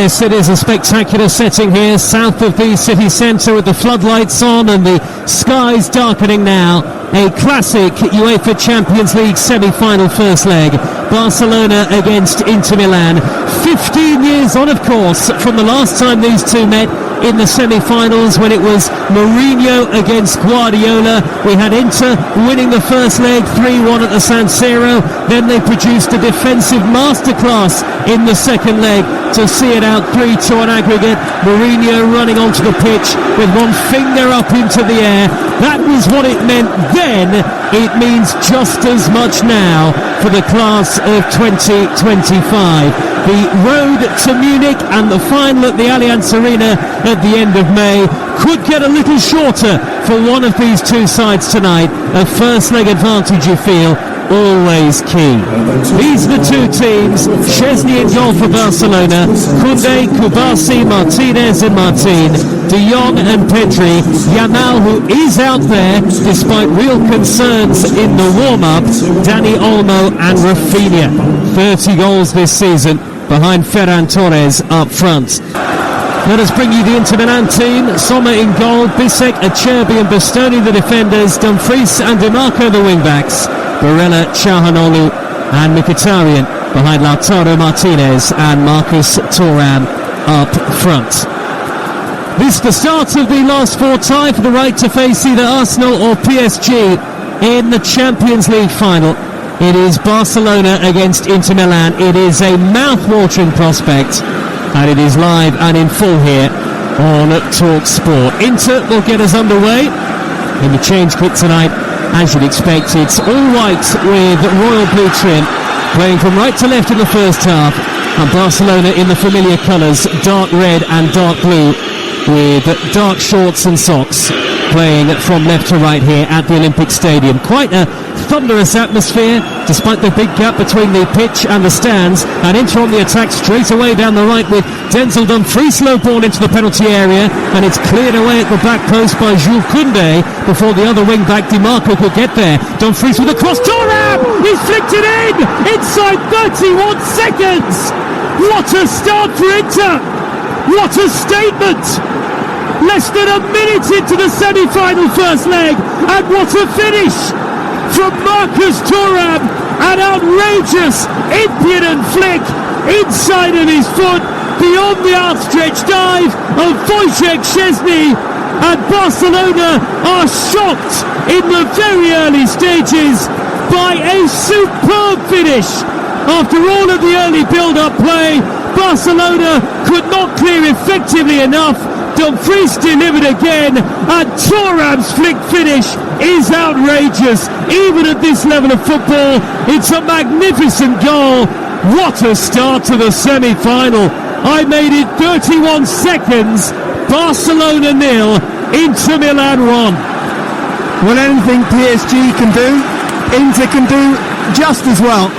Yes, it is a spectacular setting here, south of the city centre with the floodlights on and the skies darkening now. A classic UEFA Champions League semi-final first leg. Barcelona against InterMilann. 15 years on, of course, from the last time these two met in the semi-finals when it was Mourinho against Guardiola. We had Inter winning the first leg 3-1 at the San Siro. Then they produced a defensive masterclass in the second leg to see it out 3-2 on aggregate. Mourinho running onto the pitch with one finger up into the air. That was what it meant then. It means just as much now for the class of 2025. The road to Munich and the final at the Allianz Arena at the end of May could get a little shorter for one of these two sides tonight. A first leg advantage, you feel, always key. These are the two teams. Szczesny in goal for Barcelona. Koundé, Kubasi, Martinez and Martin. De Jong and Pedri. Yamal, who is out there despite real concerns in the warm-up. Dani Olmo and Rafinha. 30 goals this season behind Ferran Torres up front. Let us bring you the InterMilann team. Sommer in goal, Bisek, Acerbi and Bastoni the defenders, Dumfries and DiMarco the wing-backs, Barella, Çalhanoğlu and Mkhitaryan behind Lautaro Martinez and Marcus Thuram up front. This is the start of the last four tie for the right to face either Arsenal or PSG in the Champions League final. It is Barcelona against InterMilann. It is a mouth-watering prospect, and it is live and in full here on Talk Sport. Inter will get us underway in the change kit tonight. As you'd expect, it's all white with royal blue trim, playing from right to left in the first half, and Barcelona in the familiar colours, dark red and dark blue, with dark shorts and socks, playing from left to right here at the Olympic Stadium. Quite a thunderous atmosphere, despite the big gap between the pitch and the stands. And Inter on the attack straight away down the right with Denzel Dumfries, slow ball into the penalty area, and it's cleared away at the back post by Jules Koundé before the other wing back DiMarco could get there. Dumfries with a cross, Thuram! He's flicked it in! Inside 31 seconds! What a start for Inter! What a statement! Less than a minute into the semi-final first leg, and what a finish from Marcus Thuram! An outrageous, impudent flick inside of his foot, beyond the outstretched dive of Wojciech Szczesny, and Barcelona are shocked in the very early stages by a superb finish. After all of the early build-up play, Barcelona could not clear effectively enough. Dumfries delivered again, and Thuram's flick finish is outrageous. Even at this level of football, it's a magnificent goal. What a start to the semi-final. I made it 31 seconds. Barcelona 0, InterMilann 1. Well, anything PSG can do, Inter can do just as well.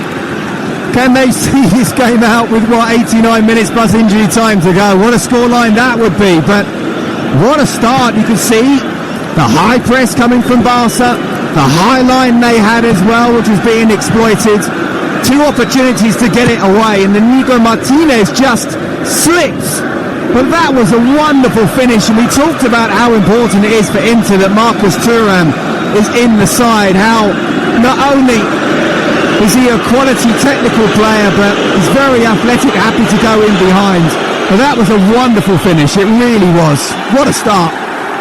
Can they see this game out with, 89 minutes plus injury time to go? What a scoreline that would be. But what a start. You can see the high press coming from Barca, the high line they had as well, which was being exploited. Two opportunities to get it away, and then Nico Martinez just slips. But that was a wonderful finish, and we talked about how important it is for Inter that Marcus Thuram is in the side. How not only is he a quality technical player, but he's very athletic, happy to go in behind. But that was a wonderful finish, it really was. What a start.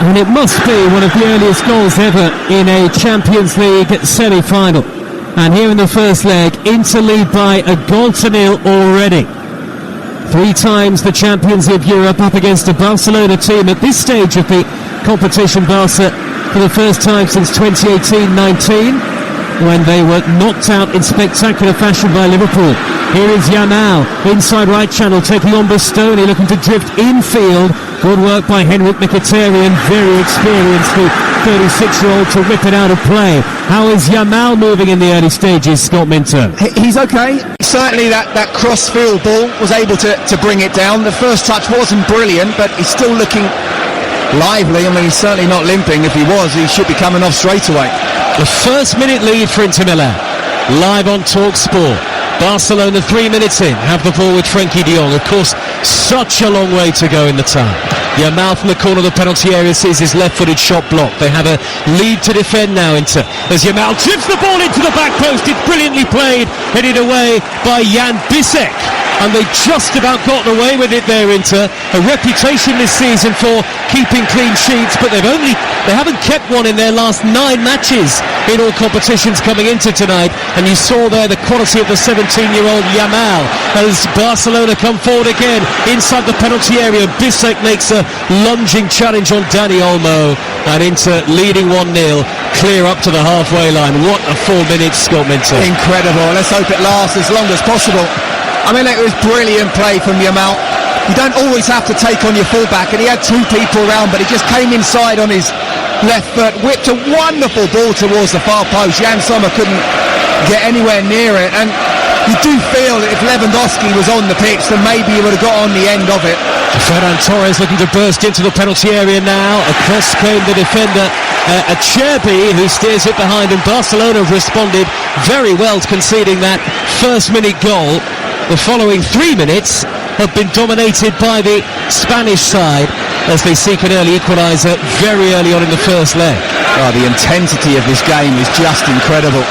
And it must be one of the earliest goals ever in a Champions League semi-final. And here in the first leg, Inter lead by a 0-0 already. 3 times the champions of Europe up against a Barcelona team at this stage of the competition. Barca for the first time since 2018-19, when they were knocked out in spectacular fashion by Liverpool. Here is Yamal, inside right channel, taking on Bastoni, looking to drift infield. Good work by Henrik Mkhitaryan, very experienced, the 36-year-old, to rip it out of play. How is Yamal moving in the early stages, Scott Minto? He's okay. Certainly that cross-field ball was able to bring it down. The first touch wasn't brilliant, but he's still looking lively. I mean, he's certainly not limping. If he was, he should be coming off straight away. The first minute lead for InterMilann, live on Talk Sport. Barcelona 3 minutes in, have the ball with Frenkie de Jong. Of course, such a long way to go in the time. Yamal from the corner of the penalty area sees his left-footed shot blocked. They have a lead to defend now, Inter, as Yamal chips the ball into the back post. It's brilliantly played, headed away by Jan Bisek. And they just about got away with it there, Inter. A reputation this season for keeping clean sheets, but they haven't kept one in their last 9 matches in all competitions coming into tonight. And you saw there the quality of the 17-year-old Yamal as Barcelona come forward again inside the penalty area. Bisek makes a lunging challenge on Dani Olmo, and Inter leading 1-0, clear up to the halfway line. What a 4 minutes, Scott Minter. Incredible. Let's hope it lasts as long as possible. I mean, it was brilliant play from Yamal. You don't always have to take on your fullback, and he had 2 people around, but he just came inside on his left foot, whipped a wonderful ball towards the far post. Jan Sommer couldn't get anywhere near it, and you do feel that if Lewandowski was on the pitch, then maybe he would have got on the end of it. Ferran Torres looking to burst into the penalty area now. Across came the defender, Acerbi, who steers it behind, and Barcelona have responded very well to conceding that first-minute goal. The following 3 minutes have been dominated by the Spanish side as they seek an early equaliser very early on in the first leg. Oh, the intensity of this game is just incredible.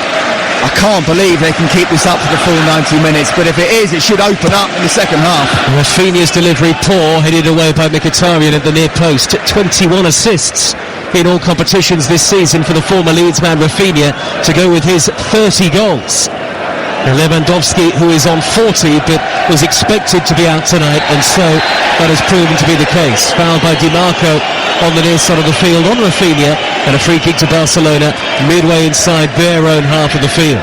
I can't believe they can keep this up for the full 90 minutes, but if it is, it should open up in the second half. Rafinha's delivery poor, headed away by Mkhitaryan at the near post. 21 assists in all competitions this season for the former Leeds man Rafinha, to go with his 30 goals. Lewandowski, who is on 40 but was expected to be out tonight, and so that has proven to be the case. Fouled by Di Marco on the near side of the field on Rafinha, and a free kick to Barcelona midway inside their own half of the field.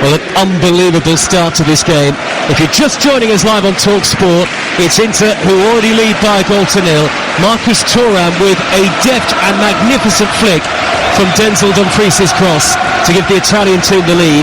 Well, an unbelievable start to this game. If you're just joining us live on TalkSport, it's Inter who already lead by a goal to 0. Marcus Thuram with a deft and magnificent flick from Denzel Dumfries' cross to give the Italian team the lead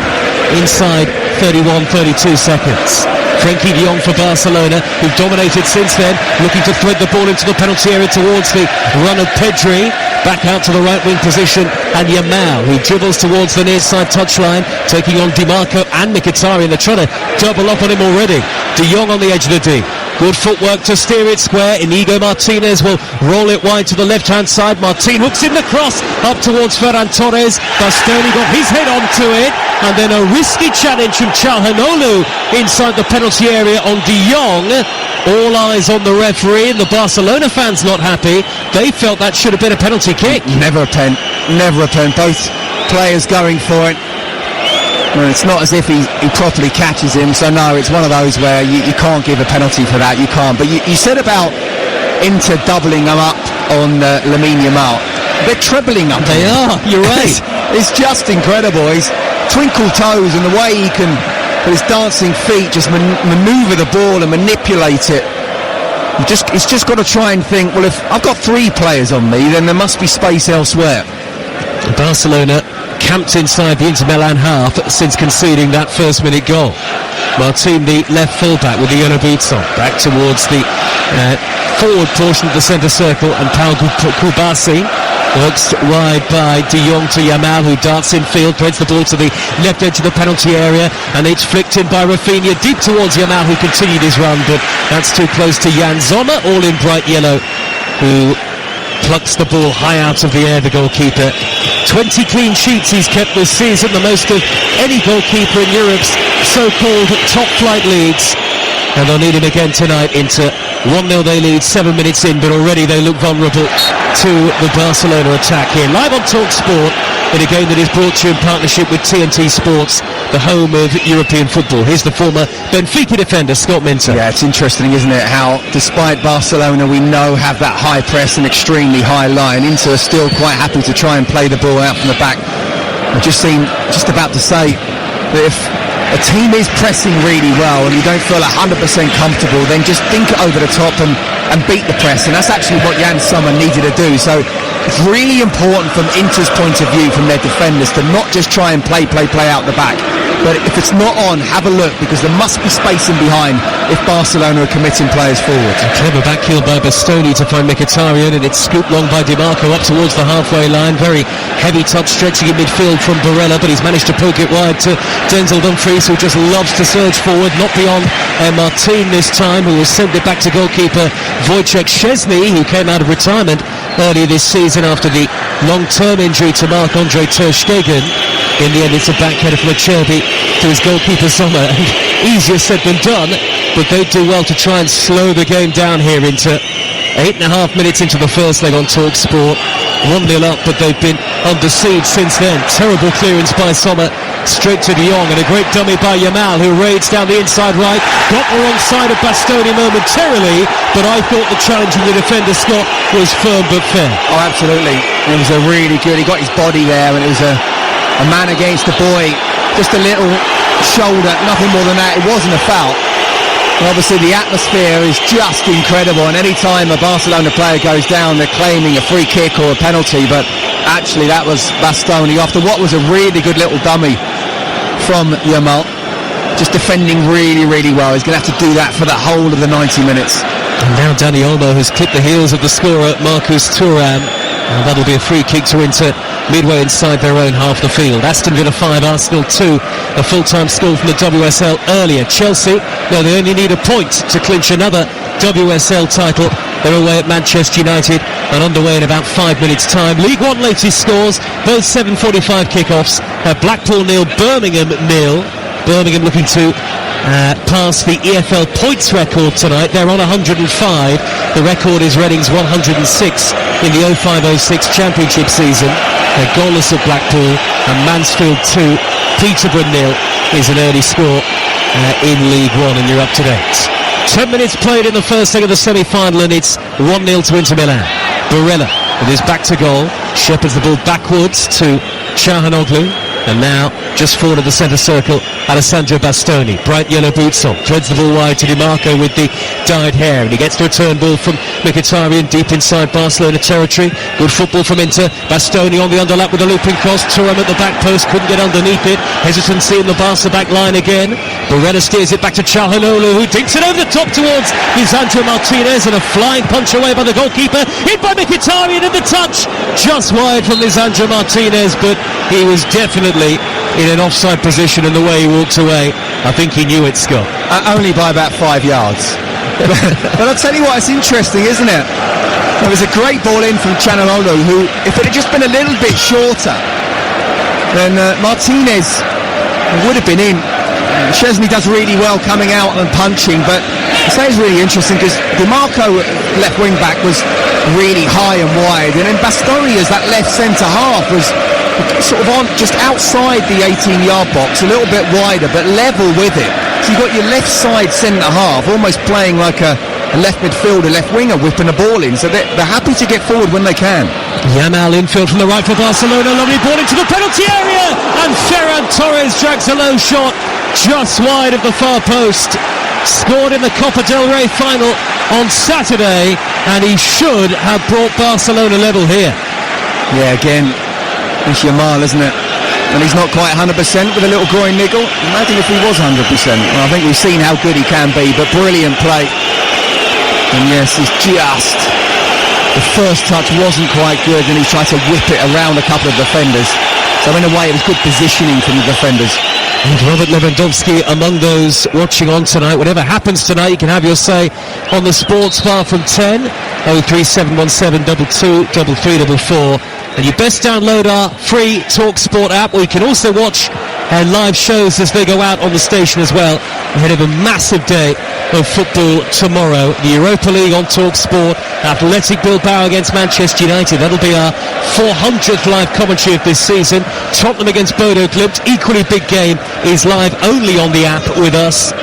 inside 31-32 seconds. Frenkie de Jong for Barcelona, who've dominated since then, looking to thread the ball into the penalty area towards the run of Pedri, back out to the right wing position, and Yamal, who dribbles towards the near side touchline, taking on Di Marco and Mkhitaryan. They're trying to double up on him already. De Jong on the edge of the D. Good footwork to steer it square. Inigo Martinez will roll it wide to the left-hand side. Martin hooks in the cross up towards Ferran Torres. Bastoni got his head onto it, and then a risky challenge from Çalhanoğlu inside the penalty area on De Jong. All eyes on the referee, and the Barcelona fans not happy. They felt that should have been a penalty kick. Never a pen. Both players going for it. Well, it's not as if he properly catches him, so no, it's one of those where you can't give a penalty for that, you can't. But you said about Inter doubling them up on Lamine Yamal. They're trebling up. They are, you're right. It's just incredible. His twinkle toes and the way he can, with his dancing feet, just manoeuvre the ball and manipulate it. He's just got to try and think, well, if I've got 3 players on me, then there must be space elsewhere. Barcelona camped inside the InterMilann half since conceding that first minute goal. Martin, the left fullback with the yellow boots on, back towards the forward portion of the centre circle, and Pau Kubasi works wide by De Jong to Yamal, who darts in field, threads the ball to the left edge of the penalty area, and it's flicked in by Rafinha deep towards Yamal, who continued his run, but that's too close to Jan Sommer, all in bright yellow, who plucks the ball high out of the air, the goalkeeper. 20 clean sheets he's kept this season, the most of any goalkeeper in Europe's so-called top-flight leagues. And they'll need him again tonight. Into 1-0 they lead 7 minutes in, but already they look vulnerable to the Barcelona attack here. Live on TalkSport in a game that is brought to you in partnership with TNT Sports, the home of European football. Here's the former Benfica defender, Scott Minter. Yeah, it's interesting, isn't it, how despite Barcelona we know have that high press and extremely high line, Inter are still quite happy to try and play the ball out from the back. I just about to say that if a team is pressing really well and you don't feel 100% comfortable, then just think it over the top and beat the press, and that's actually what Jan Sommer needed to do. So it's really important from Inter's point of view, from their defenders, to not just try and play out the back, but if it's not on, have a look, because there must be spacing behind if Barcelona are committing players forward. A clever back heel by Bastoni to find Mkhitaryan, and it's scooped long by Di Marco up towards the halfway line. Very heavy touch stretching in midfield from Barella, but he's managed to poke it wide to Denzel Dumfries, who just loves to surge forward, not beyond Martin this time, who will send it back to goalkeeper Wojciech Szczesny, who came out of retirement earlier this season after the long-term injury to Marc-Andre Ter Stegen. In the end, it's a backheader from Acerbi to his goalkeeper Sommer. Easier said than done, but they do well to try and slow the game down here into 8.5 minutes into the first leg on TalkSport. 1-0 up, but they've been under siege since then. Terrible clearance by Sommer, straight to De Jong, and a great dummy by Yamal, who raids down the inside right. Got the wrong side of Bastoni momentarily, but I thought the challenge from the defender, Scott, was firm but fair. Oh, absolutely. It was a really good, he got his body there, and it was a man against the boy. Just a little shoulder, nothing more than that. It wasn't a foul. And obviously the atmosphere is just incredible, and any time a Barcelona player goes down, they're claiming a free kick or a penalty, but actually that was Bastoni after what was a really good little dummy from Yamal, just defending really, really well. He's going to have to do that for the whole of the 90 minutes. And now Dani Olmo has clipped the heels of the scorer Marcus Thuram, and that'll be a free kick to Inter midway inside their own half the field. Aston Villa 5, Arsenal 2, a full-time score from the WSL earlier. Chelsea, no, they only need a point to clinch another WSL title. They're away at Manchester United and underway in about 5 minutes' time. League One latest scores, both 7:45 kickoffs. Blackpool 0, Birmingham 0. Birmingham looking to pass the EFL points record tonight. They're on 105. The record is Reading's 106 in the 05-06 championship season. They're goalless at Blackpool, and Mansfield 2, Peterborough 0 is an early score in League One, and you're up to date. 10 minutes played in the first leg of the semi-final, and it's 1-0 to InterMilann. Barella with his back to goal, shepherds the ball backwards to Çalhanoğlu, and now just forward of the centre circle, Alessandro Bastoni, bright yellow boots on, threads the ball wide to Di Marco with the dyed hair, and he gets the return ball from Mkhitaryan deep inside Barcelona territory. Good football from Inter. Bastoni on the underlap with a looping cross. Thuram at the back post, couldn't get underneath it. Hesitancy in the Barca back line again. Barella steers it back to Çalhanoğlu, who dinks it over the top towards Lisandro Martinez, and a flying punch away by the goalkeeper. Hit by Mkhitaryan, and the touch just wide from Lisandro Martinez, but he was definitely in an offside position, and the way he walked away, I think he knew it, Scott. Only by about 5 yards. But I'll tell you what, it's interesting, isn't it? There was a great ball in from Çalhanoğlu, who, if it had just been a little bit shorter, then Martinez would have been in. Szczesny does really well coming out and punching, but I say it's really interesting because Di Marco, left wing back, was really high and wide, and then Bastoni, as that left centre half, was sort of on just outside the 18-yard box, a little bit wider but level with it. So you've got your left side centre half almost playing like a left midfielder, left winger, whipping a ball in, so they're happy to get forward when they can. Yamal infield from the right for Barcelona, lovely ball into the penalty area, and Ferran Torres drags a low shot just wide of the far post. Scored in the Copa del Rey final on Saturday, and he should have brought Barcelona level here. Yeah, again, it's Yamal, isn't it? And he's not quite 100% with a little groin niggle. Imagine if he was 100%. Well, I think we've seen how good he can be, but brilliant play. And yes, it's just... the first touch wasn't quite good, and he tried to whip it around a couple of defenders. So in a way, it was good positioning from the defenders. And Robert Lewandowski among those watching on tonight. Whatever happens tonight, you can have your say on the Sports Bar from 10, 03717 22 3344. And you best download our free TalkSport app, where you can also watch live shows as they go out on the station as well, ahead of a massive day of football tomorrow. The Europa League on TalkSport, Athletic Bilbao against Manchester United. That'll be our 400th live commentary of this season. Tottenham against Bodo Glimt, equally big game, is live only on the app with us.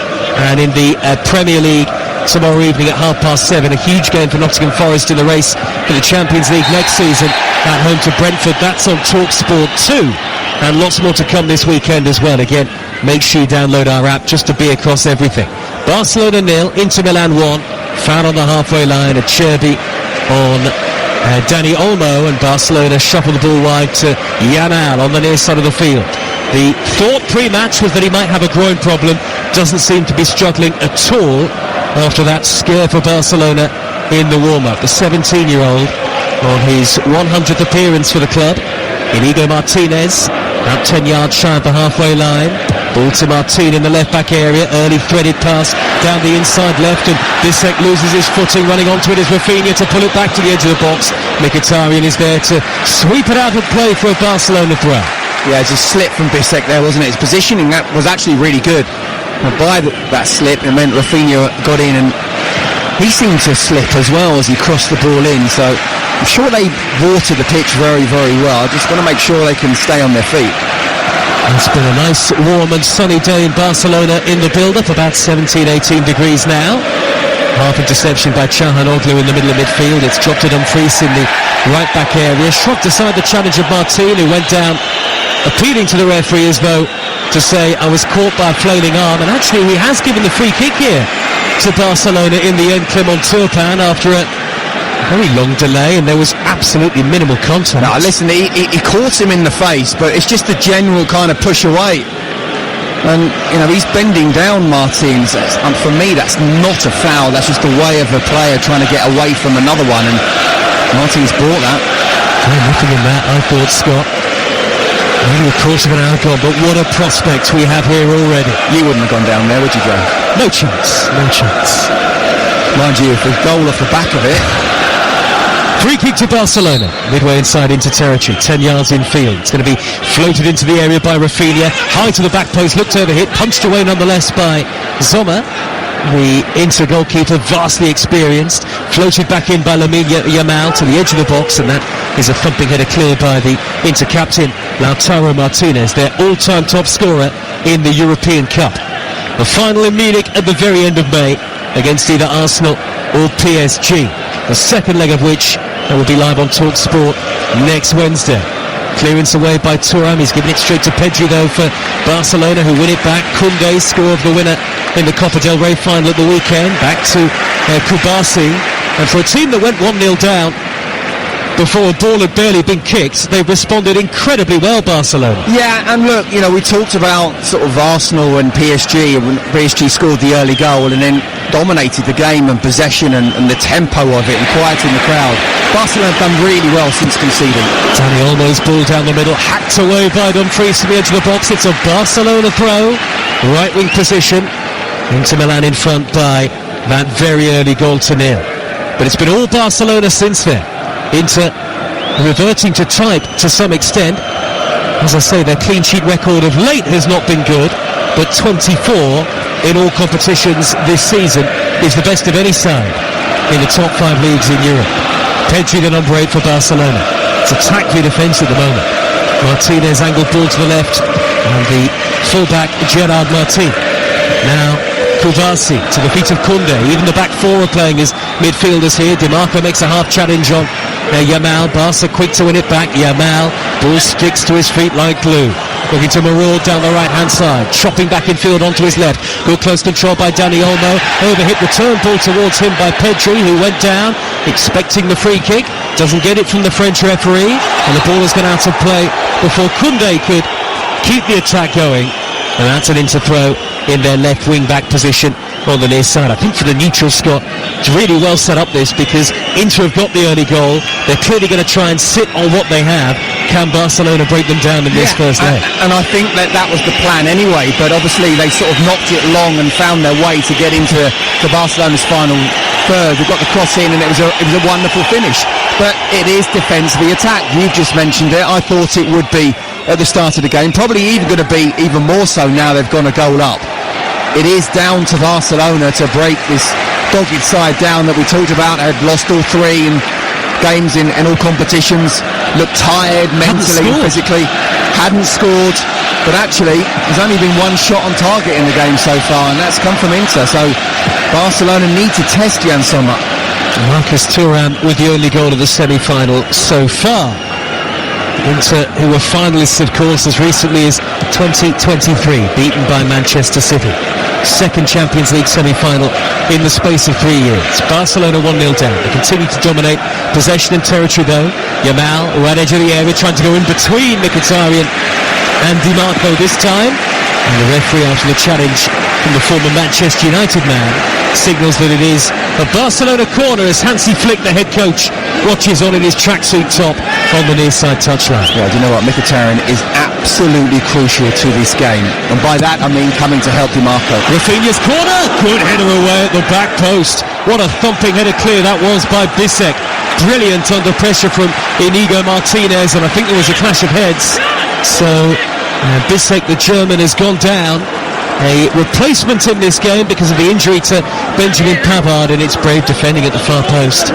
And in the Premier League tomorrow evening at 7:30, a huge game for Nottingham Forest in the race for the Champions League next season at home to Brentford. That's on TalkSport 2, and lots more to come this weekend as well. Again, make sure you download our app just to be across everything. Barcelona 0, InterMilann 1. Foul on the halfway line, a Acerbi on Dani Olmo, and Barcelona shuffle the ball wide to Yamal on the near side of the field. The thought pre-match was that he might have a groin problem. Doesn't seem to be struggling at all after that scare for Barcelona in the warm-up. The 17-year-old on his 100th appearance for the club. Inigo Martinez, about 10 yards shy of the halfway line. Ball to Martin in the left-back area. Early threaded pass down the inside left, and Bissek loses his footing. Running onto it is Rafinha to pull it back to the edge of the box. Mkhitaryan is there to sweep it out of play for a Barcelona throw. Yeah, it's a slip from Bissek there, wasn't it? His positioning that was actually really good. And by that slip, it meant Rafinha got in, and he seemed to slip as well as he crossed the ball in. So I'm sure they water the pitch very, very well. I just want to make sure they can stay on their feet. It's been a nice, warm and sunny day in Barcelona in the build-up, about 17-18 degrees now. Half interception by Çalhanoğlu in the middle of midfield. It's dropped to Dumfries in the right-back area. Shrugged aside the challenge of Martin, who went down appealing to the referee as though to say, I was caught by a flailing arm. And actually he has given the free kick here to Barcelona in the end. Clement Turpin after a very long delay, and there was absolutely minimal contact. No, listen, he caught him in the face, but it's just a general kind of push away. And, you know, he's bending down Martins, and for me that's not a foul. That's just a way of a player trying to get away from another one, and Martins brought that. Nothing in that, I thought, Scott. Maybe a quarter of an hour gone, but what a prospect we have here already. You wouldn't have gone down there, would you, Joe? No chance, no chance. Mind you, if a goal off the back of it. Free kick to Barcelona, midway inside into territory, 10 yards infield. It's going to be floated into the area by Rafinha, high to the back post, looked over, hit, punched away nonetheless by Sommer. The Inter goalkeeper, vastly experienced, floated back in by Lamine Yamal to the edge of the box, and that is a thumping header cleared by the Inter captain, Lautaro Martinez, their all-time top scorer in the European Cup. The final in Munich at the very end of May against either Arsenal or PSG. The second leg of which will be live on TalkSport next Wednesday. Clearance away by Thuram. He's giving it straight to Pedri though for Barcelona, who win it back. Koundé score of the winner in the Copa del Rey final at the weekend. Back to Kubasi. And for a team that went 1-0 down before a ball had barely been kicked, they've responded incredibly well, Barcelona. Yeah, and look, you know, we talked about sort of Arsenal and PSG, when PSG scored the early goal and then dominated the game and possession and the tempo of it and quieting the crowd. Barcelona have done really well since conceding. Dani Olmo's ball down the middle, hacked away by Dumfries to the edge of the box. It's a Barcelona throw, right wing position. InterMilann in front by that very early goal to nil. But it's been all Barcelona since then. Inter reverting to type to some extent. As I say, their clean sheet record of late has not been good, but 24 in all competitions this season is the best of any side in the top 5 leagues in Europe. Pedri the number 8 for Barcelona. It's a tackly defence at the moment. Martinez angled ball to the left, and the fullback Gerard Martin. Now Kubasi to the feet of Koundé. Even the back four are playing as midfielders here. Dimarco makes a half challenge on Yamal. Barca quick to win it back. Yamal, ball sticks to his feet like glue. Looking to Maraud down the right hand side, chopping back in field onto his left. Good close control by Dani Olmo. Overhit return ball towards him by Pedri, who went down expecting the free kick. Doesn't get it from the French referee, and the ball has gone out of play before Koundé could keep the attack going. And that's an Inter throw in their left wing back position on the near side. I think for the neutral, Scott, it's really well set up this, because Inter have got the early goal. They're clearly going to try and sit on what they have. Can Barcelona break them down in this first leg? And I think that was the plan anyway, but obviously they sort of knocked it long and found their way to get into Barcelona's final third. They got the cross in, and it was a wonderful finish. But it is defence v attack. You've just mentioned it. I thought it would be at the start of the game, probably even going to be even more so now they've gone a goal up. It is down to Barcelona to break this dogged side down that we talked about. Had lost all 3 in games in all competitions, looked tired mentally and physically, hadn't scored, but actually there's only been 1 shot on target in the game so far, and that's come from Inter. So Barcelona need to test Jan Sommer. Marcus Thuram with the only goal of the semi-final so far. Inter, who were finalists, of course, as recently as 2023, beaten by Manchester City. Second Champions League semi-final in the space of 3 years. Barcelona 1-0 down. They continue to dominate possession and territory, though. Yamal, right edge of the area, trying to go in between Mkhitaryan and Di Marco this time. And the referee, after the challenge from the former Manchester United man, signals that it is a Barcelona corner as Hansi Flick, the head coach, watches on in his tracksuit top on the near side touchline. Yeah, do you know what? Mkhitaryan is absolutely crucial to this game. And by that, I mean coming to help Di Marco. Rafinha's corner, good header away at the back post. What a thumping header clear that was by Bissek. Brilliant under pressure from Inigo Martinez, and I think there was a clash of heads. So Bissek, the German, has gone down. A replacement in this game because of the injury to Benjamin Pavard, and it's brave defending at the far post.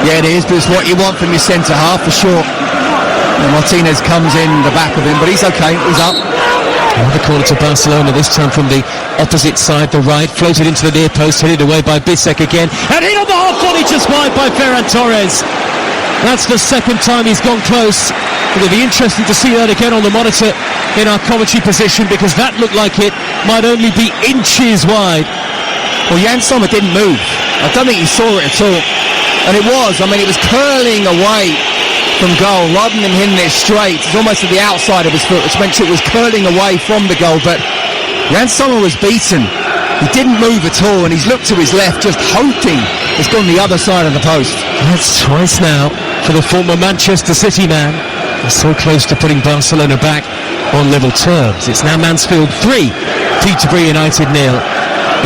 Yeah, it is, but it's what you want from your centre half for sure. And Martinez comes in the back of him, but he's okay, he's up. Another corner to Barcelona, this time from the opposite side, the right, floated into the near post, headed away by Bissek again, and hit on the half volley just wide by Ferran Torres. That's the second time he's gone close. It'll be interesting to see that again on the monitor in our commentary position, because that looked like it might only be inches wide. Well, Jan Sommer didn't move. I don't think he saw it at all. And it was, I mean, it was curling away from goal rather than hitting it straight. It's almost at the outside of his foot, which meant it was curling away from the goal. But Jan Sommer was beaten. He didn't move at all, and he's looked to his left, just hoping it's gone the other side of the post. That's twice now for the former Manchester City man. He's so close to putting Barcelona back on level terms. It's now Mansfield 3, Peterborough United 0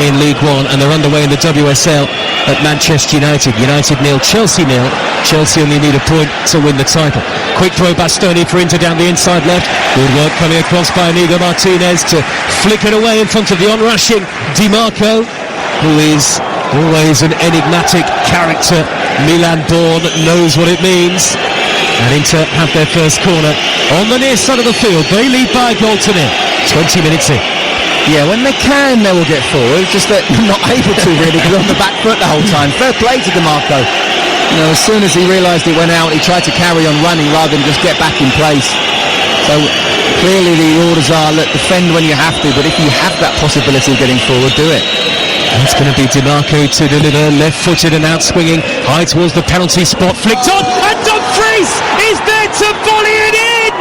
in League One, and they're underway in the WSL at Manchester United. United 0, Chelsea 0. Chelsea only need a point to win the title. Quick throw, Bastoni for Inter down the inside left. Good work coming across by Inigo Martinez to flick it away in front of the on-rushing Di Marco, who is always an enigmatic character. Milan-born, knows what it means. And Inter have their first corner on the near side of the field. They lead by a goal to 0. 20 minutes in. Yeah, when they can, they will get forward. Just that they're not able to, really, because they're on the back foot the whole time. Fair play to Di Marco. You know, as soon as he realised it went out, he tried to carry on running rather than just get back in place. So clearly the orders are, look, defend when you have to, but if you have that possibility of getting forward, do it. It's going to be Di Marco to deliver, left-footed and out-swinging, high towards the penalty spot, flicked on, and Dumfries is there to volley it in!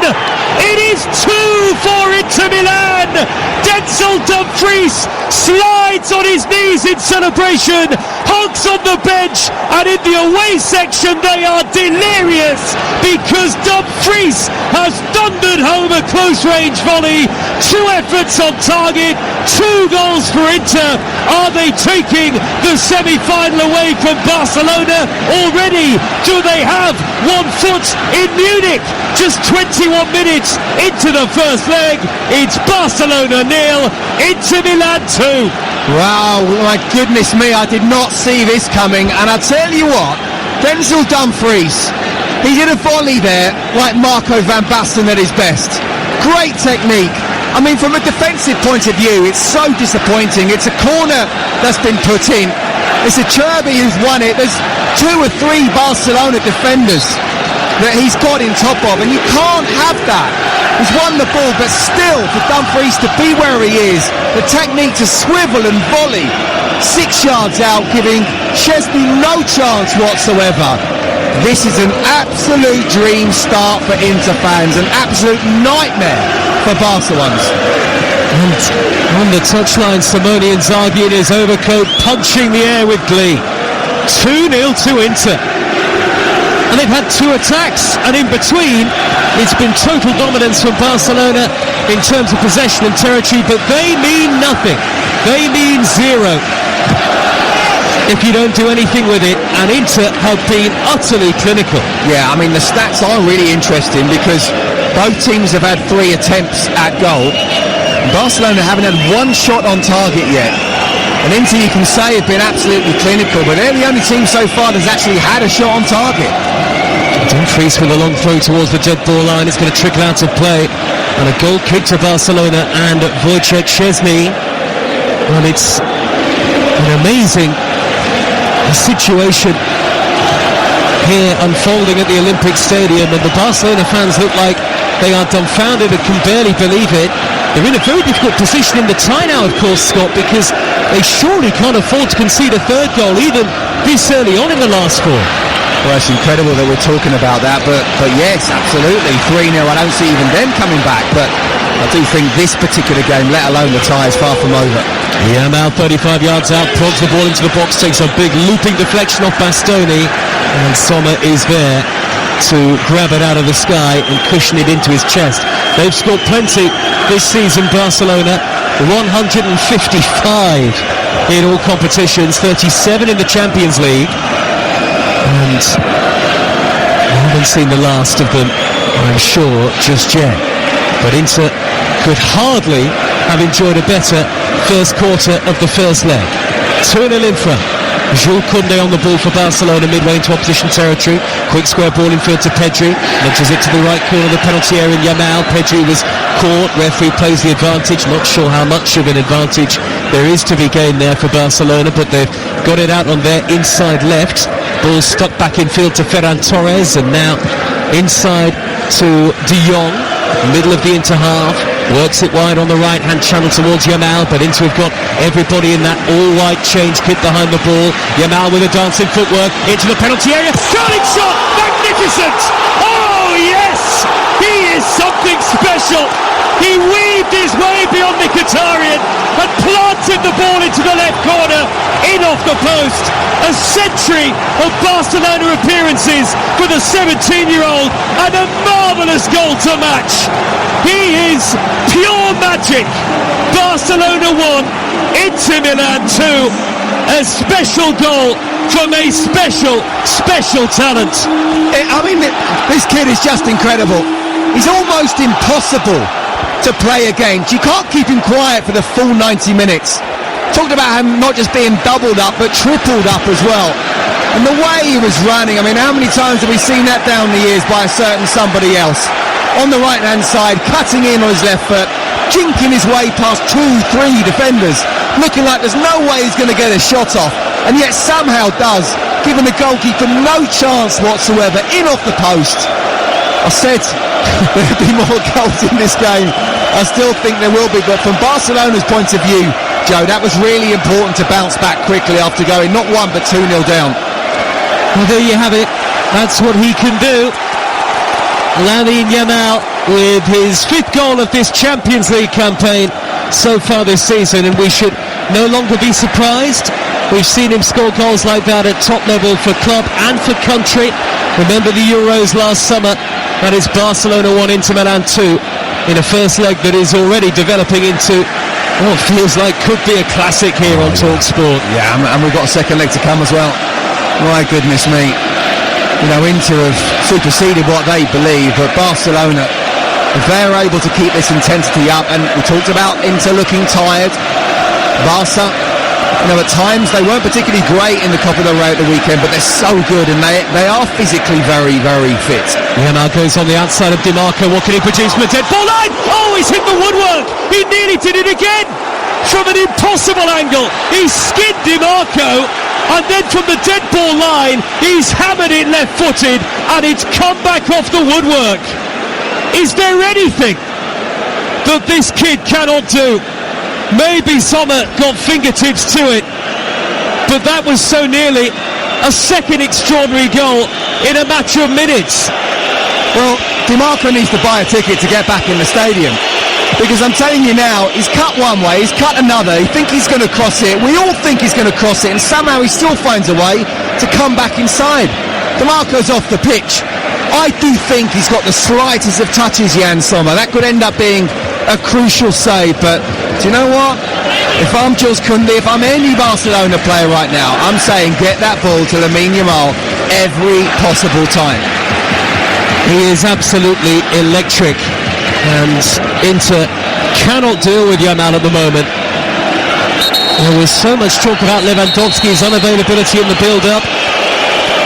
It is 2 for InterMilann! Denzel Dumfries slides on his knees in celebration, hugs on the bench, and in the away section they are delirious because Dumfries has thundered home a close-range volley. 2 efforts on target, 2 goals for Inter. Are they taking the semi-final away from Barcelona already? Do they have 1 foot in Munich? Just 21 minutes into the first leg. It's Barcelona 0, InterMilann 2. Wow, my goodness me, I did not see this coming. And I tell you what, Denzel Dumfries, he did a volley there like Marco van Basten at his best. Great technique. I mean, from a defensive point of view, it's so disappointing. It's a corner that's been put in. It's a Cherby who's won it. There's 2 or 3 Barcelona defenders that he's got in top of, and you can't have that. He's won the ball, but still, for Dumfries to be where he is, the technique to swivel and volley 6 yards out, giving Chesney no chance whatsoever. This is an absolute dream start for Inter fans, an absolute nightmare for Barca ones. And on the touchline, Simone Inzaghi in his overcoat, punching the air with glee. 2-0 to Inter. And they've had 2 attacks, and in between it's been total dominance from Barcelona in terms of possession and territory, but they mean nothing. They mean 0 if you don't do anything with it, and Inter have been utterly clinical. Yeah, I mean, the stats are really interesting because both teams have had 3 attempts at goal. Barcelona haven't had 1 shot on target yet. And Inter, you can say, have been absolutely clinical, but they're the only team so far that's actually had a shot on target. Dumfries with a long throw towards the dead ball line. It's going to trickle out of play, and a goal kick to Barcelona and Wojciech Szczesny. Well, it's an amazing situation here unfolding at the Olympic Stadium, and the Barcelona fans look like they are dumbfounded and can barely believe it. They're in a very difficult position in the tie now, of course, Scott, because they surely can't afford to concede a 3rd goal even this early on in the last 4. Well, it's incredible that we're talking about that, but yes, absolutely, 3-0. I don't see even them coming back, but I do think this particular game, let alone the tie, is far from over. Yamal 35 yards out, prods the ball into the box, takes a big looping deflection off Bastoni, and Sommer is there to grab it out of the sky and cushion it into his chest. They've scored plenty this season, Barcelona, 155 in all competitions, 37 in the Champions League, and I haven't seen the last of them, I'm sure, just yet. But Inter could hardly have enjoyed a better first quarter of the first leg. 2-0 in front. Jules Koundé on the ball for Barcelona midway into opposition territory. Quick square ball in front to Pedri. Launches it to the right corner of the penalty area in Yamal. Pedri was caught. Referee plays the advantage. Not sure how much of an advantage there is to be gained there for Barcelona, but they've got it out on their inside left. Ball stuck back in field to Ferran Torres, and now inside to De Jong. Middle of the Inter half, works it wide on the right hand channel towards Yamal, but Inter have got everybody in that all-white change kit behind the ball. Yamal with a dancing footwork into the penalty area, sterling shot, magnificent! Oh yes, he is something special. He weaved his way beyond Mkhitaryan and planted the ball into the left corner, in off the post. A century of Barcelona appearances for the 17-year-old, and a marvellous goal to match. He is pure magic. Barcelona 1, InterMilann 2. A special goal from a special talent. This kid is just incredible. He's almost impossible to play against. You can't keep him quiet for the full 90 minutes. Talked about him not just being doubled up, but tripled up as well. And the way he was running, how many times have we seen that down the years by a certain somebody else? On the right-hand side, cutting in on his left foot, jinking his way past 2-3 defenders, looking like there's no way he's going to get a shot off, and yet somehow does, giving the goalkeeper no chance whatsoever, in off the post. I said there'll be more goals in this game. I still think there will be, but from Barcelona's point of view, Joe, that was really important to bounce back quickly after going not 1 but 2-0 down. Well, there you have it. That's what he can do. Lamine Yamal with his 5th goal of this Champions League campaign so far this season, and we should no longer be surprised. We've seen him score goals like that at top level for club and for country. Remember the Euros last summer. That is Barcelona 1, InterMilann 2, in a first leg that is already developing into what feels like could be a classic here on TalkSport. Yeah, and we've got a second leg to come as well. My goodness me. Inter have superseded what they believe, but Barcelona, if they're able to keep this intensity up, and we talked about Inter looking tired, Barca, at times they weren't particularly great in the Copa del Rey at the weekend, but they're so good, and they are physically very, very fit. Yamal goes on the outside of Di Marco. What can he produce from the dead ball line? Oh, he's hit the woodwork. He nearly did it again from an impossible angle. He skinned Di Marco, and then from the dead ball line, he's hammered it left-footed, and it's come back off the woodwork. Is there anything that this kid cannot do? Maybe Sommer got fingertips to it, but that was so nearly a second extraordinary goal in a matter of minutes. Well, Di Marco needs to buy a ticket to get back in the stadium, because I'm telling you now, he's cut one way, he's cut another, he thinks he's going to cross it, we all think he's going to cross it, and somehow he still finds a way to come back inside. Di Marco's off the pitch. I do think he's got the slightest of touches, Jan Sommer. That could end up being a crucial save, but do you know what? If I'm Jules Koundé, if I'm any Barcelona player right now, I'm saying get that ball to Lamine Yamal every possible time. He is absolutely electric, and Inter cannot deal with Yamal at the moment. There was so much talk about Lewandowski's unavailability in the build-up,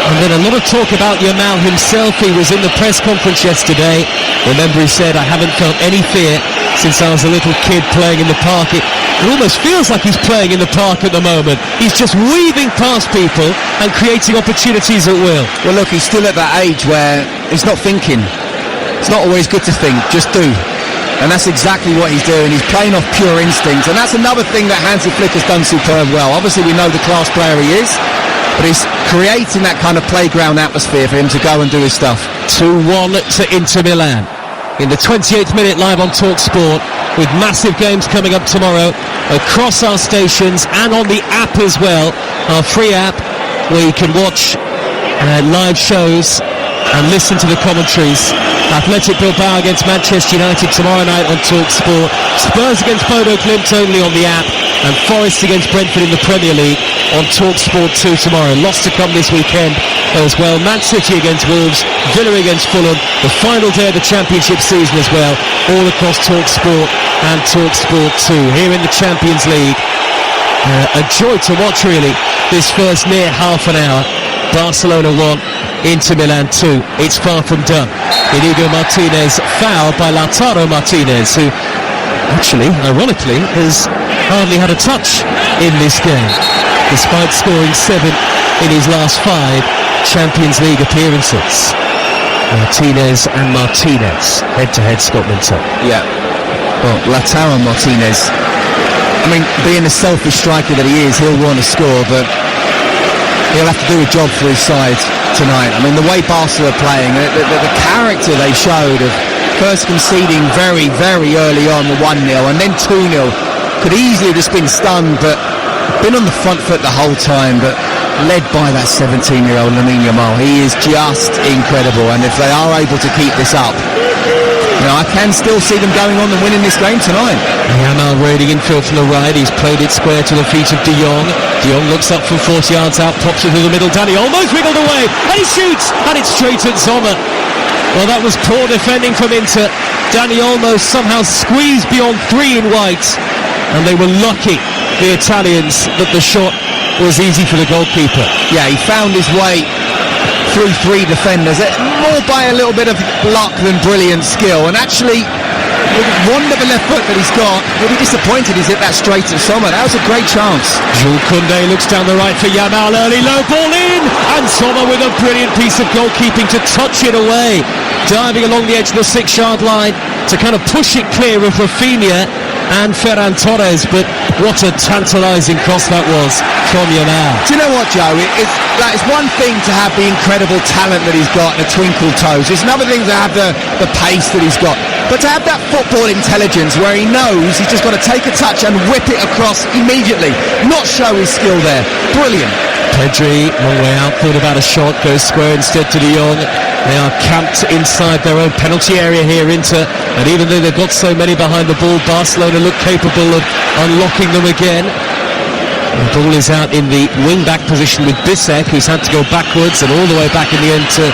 and then a lot of talk about Yamal himself. He was in the press conference yesterday. Remember, he said, I haven't felt any fear since I was a little kid playing in the park. It almost feels like he's playing in the park at the moment. He's just weaving past people and creating opportunities at will. Well, look, he's still at that age where he's not thinking. It's not always good to think, just do. And that's exactly what he's doing. He's playing off pure instinct, and that's another thing that Hansi Flick has done superb well. Obviously, we know the class player he is, but he's creating that kind of playground atmosphere for him to go and do his stuff. 2-1 to InterMilann. in the 28th minute live on TalkSport, with massive games coming up tomorrow across our stations and on the app as well, our free app where you can watch live shows and listen to the commentaries. Athletic Bilbao against Manchester United tomorrow night on TalkSport, Spurs against Bodo Glimt only on the app, and Forest against Brentford in the Premier League on TalkSport 2 tomorrow. Lots to come this weekend as well. Man City against Wolves, Villa against Fulham, the final day of the Championship season as well, all across TalkSport and TalkSport 2. Here in the Champions League, a joy to watch really this first near half an hour. Barcelona 1, InterMilann 2. It's far from done. Inigo Martinez fouled by Lautaro Martinez, who actually, ironically, has hardly had a touch in this game, despite scoring 7 in his last 5 Champions League appearances. Martinez and Martinez, head-to-head, Scott Minter. Yeah. Well, Lautaro Martinez, I mean, being the selfish striker that he is, he'll want to score, but he'll have to do a job for his side tonight. I mean, the way Barca are playing, the character they showed of first conceding very, very early on the 1-0 and then 2-0, could easily have just been stunned, but been on the front foot the whole time, but led by that 17-year-old Lamine Yamal. He is just incredible, and if they are able to keep this up, you know, I can still see them going on and winning this game tonight. Yamal raiding infield from the right. He's played it square to the feet of De Jong. De Jong looks up from 40 yards out, pops it through the middle. Danny almost wiggled away, and he shoots, and it's straight at Sommer. Well, that was poor defending from Inter. Danny Olmo somehow squeezed beyond 3 in white, and they were lucky, the Italians, that the shot was easy for the goalkeeper. Yeah, he found his way through 3 defenders, more by a little bit of luck than brilliant skill, and actually with one of the left foot that he's got, he'll be disappointed he's hit that straight at Sommer. That was a great chance. Jules Koundé looks down the right for Yamal, early low ball in, and Sommer with a brilliant piece of goalkeeping to touch it away, diving along the edge of the 6-yard line to kind of push it clear of Rafinha and Ferran Torres, but what a tantalising cross that was from Yamal. Do you know what, Joe? It's one thing to have the incredible talent that he's got and the twinkle toes. It's another thing to have the pace that he's got. But to have that football intelligence where he knows he's just got to take a touch and whip it across immediately, not show his skill there. Brilliant. Pedri, long way out, thought about a shot, goes square instead to De Jong. They are camped inside their own penalty area here, Inter, and even though they've got so many behind the ball, Barcelona look capable of unlocking them again. The ball is out in the wing-back position with Bissek, who's had to go backwards and all the way back in the end to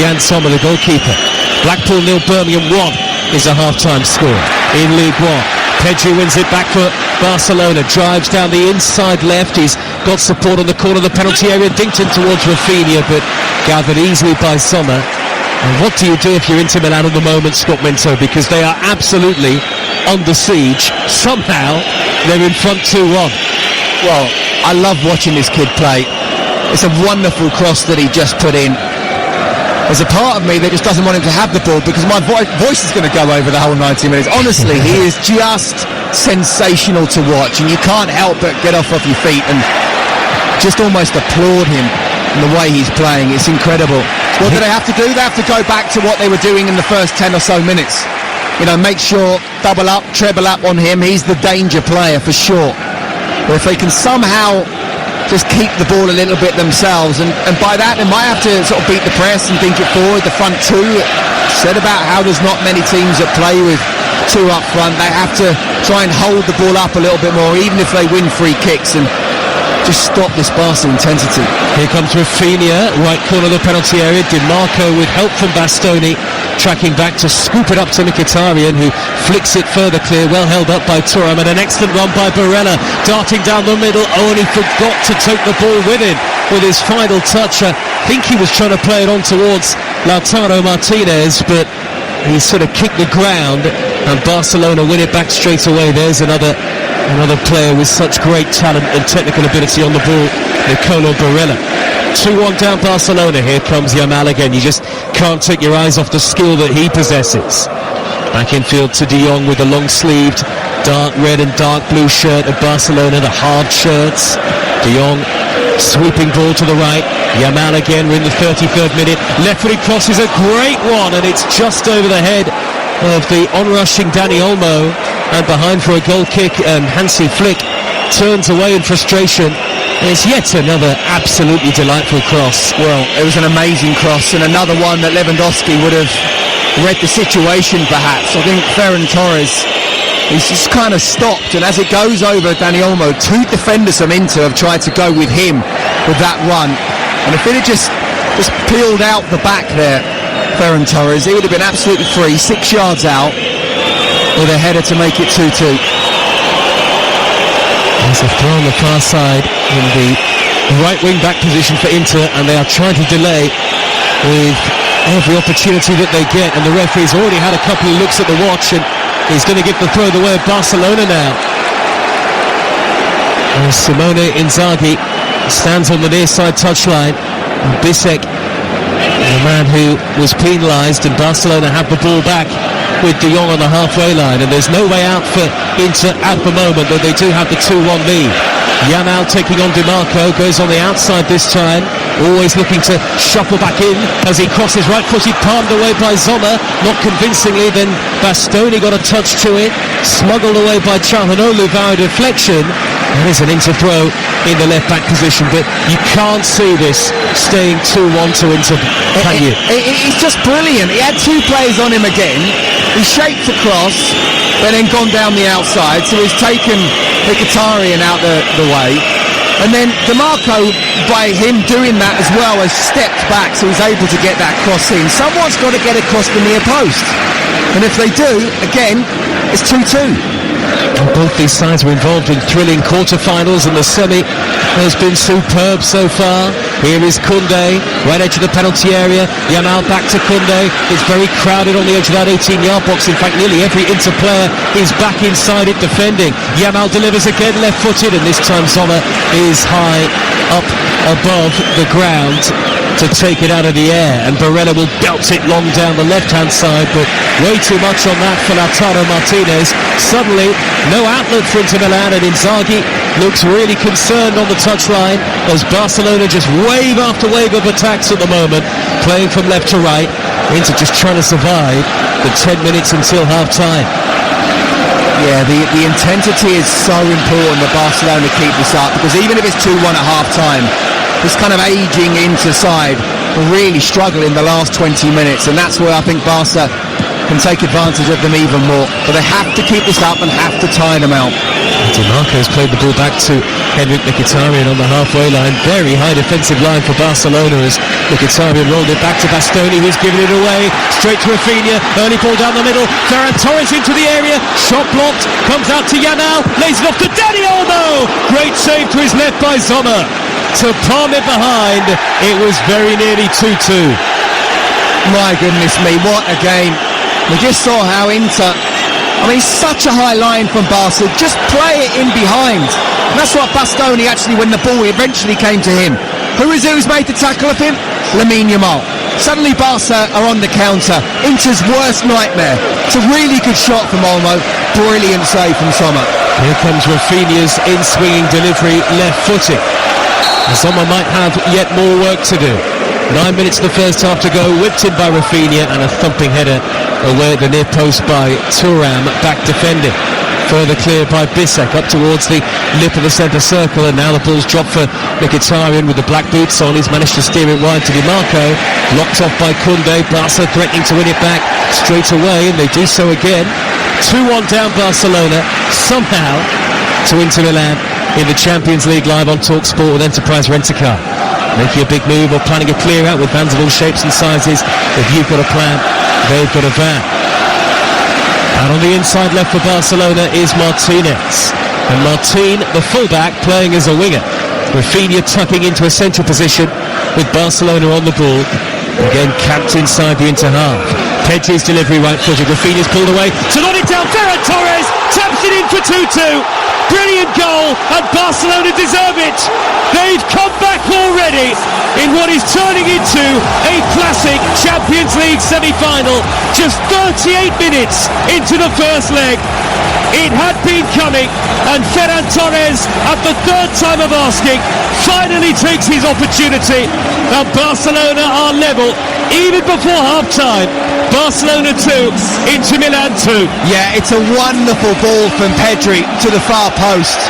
Jan Sommer, the goalkeeper. Blackpool 0, Birmingham 1 is a half-time score in League One. Pedri wins it back for Barcelona, drives down the inside left, he's got support on the corner of the penalty area, dinked in towards Rafinha, but gathered easily by Sommer. And what do you do if you're Inter Milan at the moment, Scott Minto, because they are absolutely under siege. Somehow they're in front 2-1. Well, I love watching this kid play. It's a wonderful cross that he just put in. There's a part of me that just doesn't want him to have the ball because my voice is going to go over the whole 90 minutes. Honestly, he is just sensational to watch, and you can't help but get off your feet and just almost applaud him and the way he's playing. It's incredible. What do they have to do? They have to go back to what they were doing in the first 10 or so minutes. You know, make sure, double up, treble up on him. He's the danger player for sure. But if they can somehow just keep the ball a little bit themselves, and by that they might have to sort of beat the press and think it forward. The front 2, said about how there's not many teams that play with 2 up front. They have to try and hold the ball up a little bit more, even if they win free kicks, and just stop this Barca intensity. Here comes Rafinha, right corner of the penalty area. Di Marco with help from Bastoni, tracking back to scoop it up to Mkhitaryan, who flicks it further clear, well held up by Thuram, and an excellent run by Barella, darting down the middle. Oh, and he forgot to take the ball with him with his final touch. I think he was trying to play it on towards Lautaro Martinez, but he sort of kicked the ground, and Barcelona win it back straight away. There's another player with such great talent and technical ability on the ball, Nicolo Barella. 2-1 down Barcelona. Here comes Yamal again. You just can't take your eyes off the skill that he possesses. Back infield to De Jong with the long-sleeved dark red and dark blue shirt of Barcelona, the hard shirts. De Jong, sweeping ball to the right. Yamal again, we're in the 33rd minute. Left-footed cross is a great one, and it's just over the head of the on-rushing Dani Olmo, and behind for a goal kick, and Hansi Flick turns away in frustration. It's yet another absolutely delightful cross. Well, it was an amazing cross, and another one that Lewandowski would have read the situation perhaps. I think Ferran Torres, he's just kind of stopped, and as it goes over Dani Olmo, two defenders from Inter have tried to go with him with that run, and if it had just peeled out the back there, Ferran Torres, he would have been absolutely free, 6 yards out, with a header to make it 2-2. There's a throw on the far side in the right wing back position for Inter, and they are trying to delay with every opportunity that they get, and the referee's already had a couple of looks at the watch, and he's going to give the throw the way of Barcelona now. And Simone Inzaghi stands on the near side touchline, and Bissek, the man who was penalised, and Barcelona have the ball back with De Jong on the halfway line, and there's no way out for Inter at the moment, though they do have the 2-1 lead. Yamal taking on DiMarco, goes on the outside this time, always looking to shuffle back in as he crosses right-footed, palmed away by Sommer, not convincingly, then Bastoni got a touch to it, smuggled away by Çalhanoğlu via deflection. There is an Inter throw in the left-back position, but you can't see this staying 2-1 to Inter, can you? It's just brilliant. He had two players on him again. He shaped across, but then gone down the outside, so he's taken Mkhitaryan out the way. And then DiMarco, by him doing that as well, has stepped back, so he's able to get that cross in. Someone's got to get across the near post. And if they do, again, it's 2-2. Both these sides were involved in thrilling quarterfinals, and the semi has been superb so far. Here is Koundé, right edge of the penalty area. Yamal back to Koundé. It's very crowded on the edge of that 18-yard box. In fact, nearly every Inter player is back inside it defending. Yamal delivers again left-footed, and this time Sommer is high up above the ground to take it out of the air, and Barella will belt it long down the left-hand side, but way too much on that for Lautaro Martinez. Suddenly, no outlet for InterMilann, and Inzaghi looks really concerned on the touchline as Barcelona just wave after wave of attacks at the moment, playing from left to right. Inter just trying to survive the 10 minutes until half-time. Yeah, the intensity is so important that Barcelona keep this up, because even if it's 2-1 at half-time, this kind of aging Inter side will really struggle in the last 20 minutes, and that's where I think Barca can take advantage of them even more. But they have to keep this up and have to tire them out. DiMarco's played the ball back to Henrik Mkhitaryan on the halfway line. Very high defensive line for Barcelona as Mkhitaryan rolled it back to Bastoni, who's given it away straight to Rafinha. Early ball down the middle. Ferran Torres into the area. Shot blocked. Comes out to Yamal. Lays it off to Dani Olmo. Great save to his left by Sommer to palm it behind. It was very nearly 2-2. My goodness me, what a game. We just saw how Inter, such a high line from Barca, just play it in behind. And that's what Bastoni actually, when the ball eventually came to him. Who is it who's made the tackle of him? Lamine Yamal. Suddenly Barca are on the counter. Inter's worst nightmare. It's a really good shot from Olmo. Brilliant save from Sommer. Here comes Rafinha's in-swinging delivery, left-footed. Sommer might have yet more work to do. 9 minutes of the first half to go, whipped in by Rafinha, and a thumping header away at the near post by Thuram, back defending. Further cleared by Bissek up towards the lip of the centre circle, and now the ball's dropped for Mkhitaryan with the black boots on. He's managed to steer it wide to DiMarco, blocked off by Koundé. Barca threatening to win it back straight away, and they do so again. 2-1 down Barcelona, somehow, to InterMilann in the Champions League live on TalkSport with Enterprise Rent-A-Car. Making a big move or planning a clear out with vans of all shapes and sizes. If you've got a plan, they've got a van. Out on the inside left for Barcelona is Martinez. And Martin, the fullback, playing as a winger. Rafinha tucking into a central position with Barcelona on the ball. Again camped inside the Inter half. Pedri's delivery right-footed. Rafinha's pulled away to knock it down. Ferran Torres taps it in for 2-2. Brilliant goal, and Barcelona deserve it. They've come back already in what is turning into a classic Champions League semi-final. Just 38 minutes into the first leg. It had been coming, and Ferran Torres, at the third time of asking, finally takes his opportunity. And Barcelona are level, even before half-time. Barcelona 2, InterMilann 2. Yeah, it's a wonderful ball from Pedri to the far post.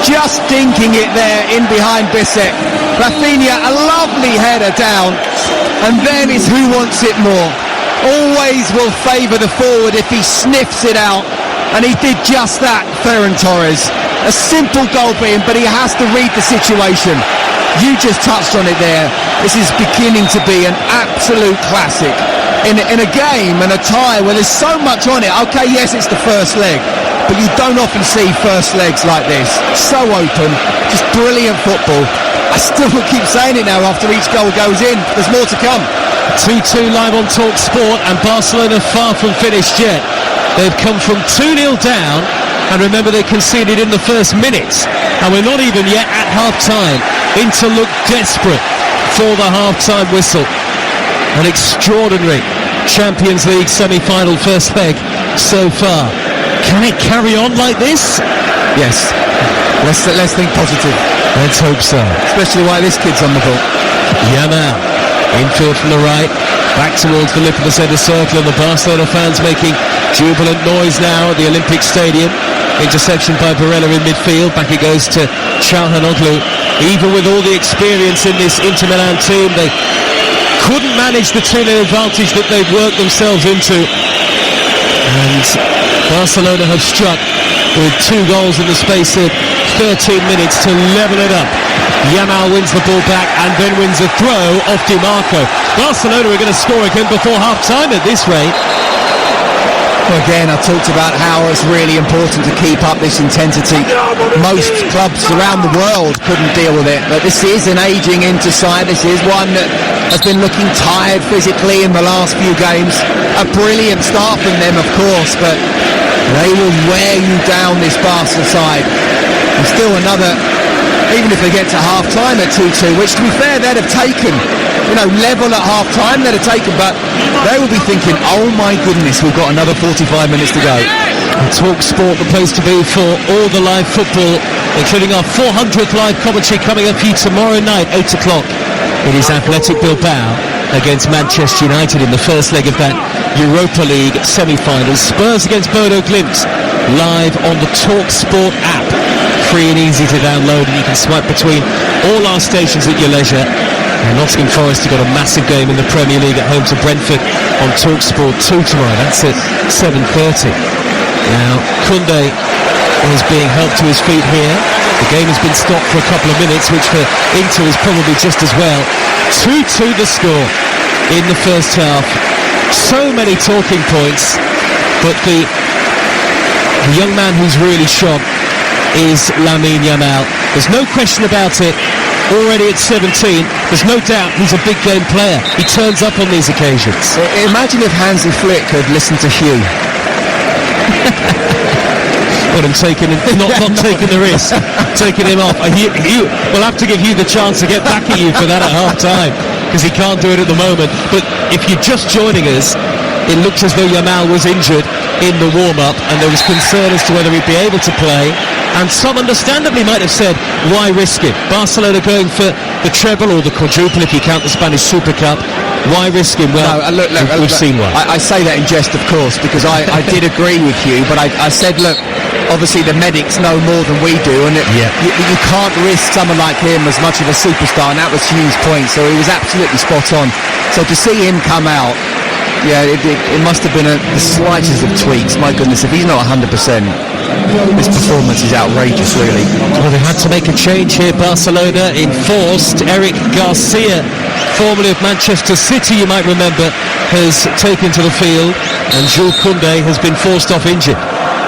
Just dinking it there in behind Bissek. Rafinha, a lovely header down. And then is who wants it more. Always will favour the forward if he sniffs it out. And he did just that, Ferran Torres. A simple goal for him, but he has to read the situation. You just touched on it there. This is beginning to be an absolute classic. In a game and a tie where there's so much on it. Okay, yes, it's the first leg, but you don't often see first legs like this. So open, just brilliant football. I still keep saying it now after each goal goes in. There's more to come. 2-2 live on Talk Sport, and Barcelona far from finished yet. They've come from 2-0 down, and remember they conceded in the first minute, and we're not even yet at half-time. Inter look desperate for the half-time whistle. An extraordinary Champions League semi-final first leg so far. Can it carry on like this? Yes. Let's think positive. Let's hope so. Especially while this kid's on the ball. Yamal, infield from the right, back towards the lip of the centre circle, and the Barcelona fans making jubilant noise now at the Olympic Stadium. Interception by Barella in midfield. Back it goes to Çalhanoğlu. Even with all the experience in this InterMilann team, they couldn't manage the 2-0 advantage that they've worked themselves into. And Barcelona have struck with 2 goals in the space of 13 minutes to level it up. Yamal wins the ball back and then wins a throw off Di Marco. Barcelona are going to score again before half-time at this rate. Well, again, I talked about how it's really important to keep up this intensity. Most clubs around the world couldn't deal with it, but this is an ageing Inter side. This is one that has been looking tired physically in the last few games. A brilliant start from them, of course, but they will wear you down, this Barca side. And still another, even if they get to half-time at 2-2, which to be fair, they'd have taken, level at half-time, they'd have taken, but they will be thinking, oh my goodness, we've got another 45 minutes to go. Talk Sport, the place to be for all the live football, including our 400th live commentary coming up for you tomorrow night, 8 o'clock. It is Athletic Bilbao against Manchester United in the first leg of that Europa League semi-final. Spurs against Bodo Glimt, live on the Talk Sport app. Free and easy to download, and you can swipe between all our stations at your leisure. And Nottingham Forest have got a massive game in the Premier League at home to Brentford on Talk Sport 2 tomorrow. That's at 7:30. Now, Koundé is being helped to his feet here. The game has been stopped for a couple of minutes, which for Inter is probably just as well. 2-2 the score in the first half. So many talking points, but the young man who's really shone is Lamine Yamal. There's no question about it. Already at 17, there's no doubt he's a big game player. He turns up on these occasions. Imagine if Hansi Flick had listened to Hugh. But I'm taking him, not taking the risk, taking him off. We'll have to give you the chance to get back at you for that at half-time, because he can't do it at the moment. But if you're just joining us, it looked as though Yamal was injured in the warm-up, and there was concern as to whether he'd be able to play. And some understandably might have said, why risk it? Barcelona going for the treble or the quadruple if you count the Spanish Super Cup. Why risk him? Well, no, look, we've seen one. I say that in jest, of course, because I did agree with you, but I said, look, obviously the medics know more than we do, and you can't risk someone like him as much of a superstar, and that was Hugh's point, so he was absolutely spot on. So to see him come out, it must have been the slightest of tweaks. My goodness, if he's not 100%, this performance is outrageous, really. Well, they had to make a change here. Barcelona enforced. Eric Garcia, formerly of Manchester City, you might remember, has taken to the field, and Jules Koundé has been forced off injured.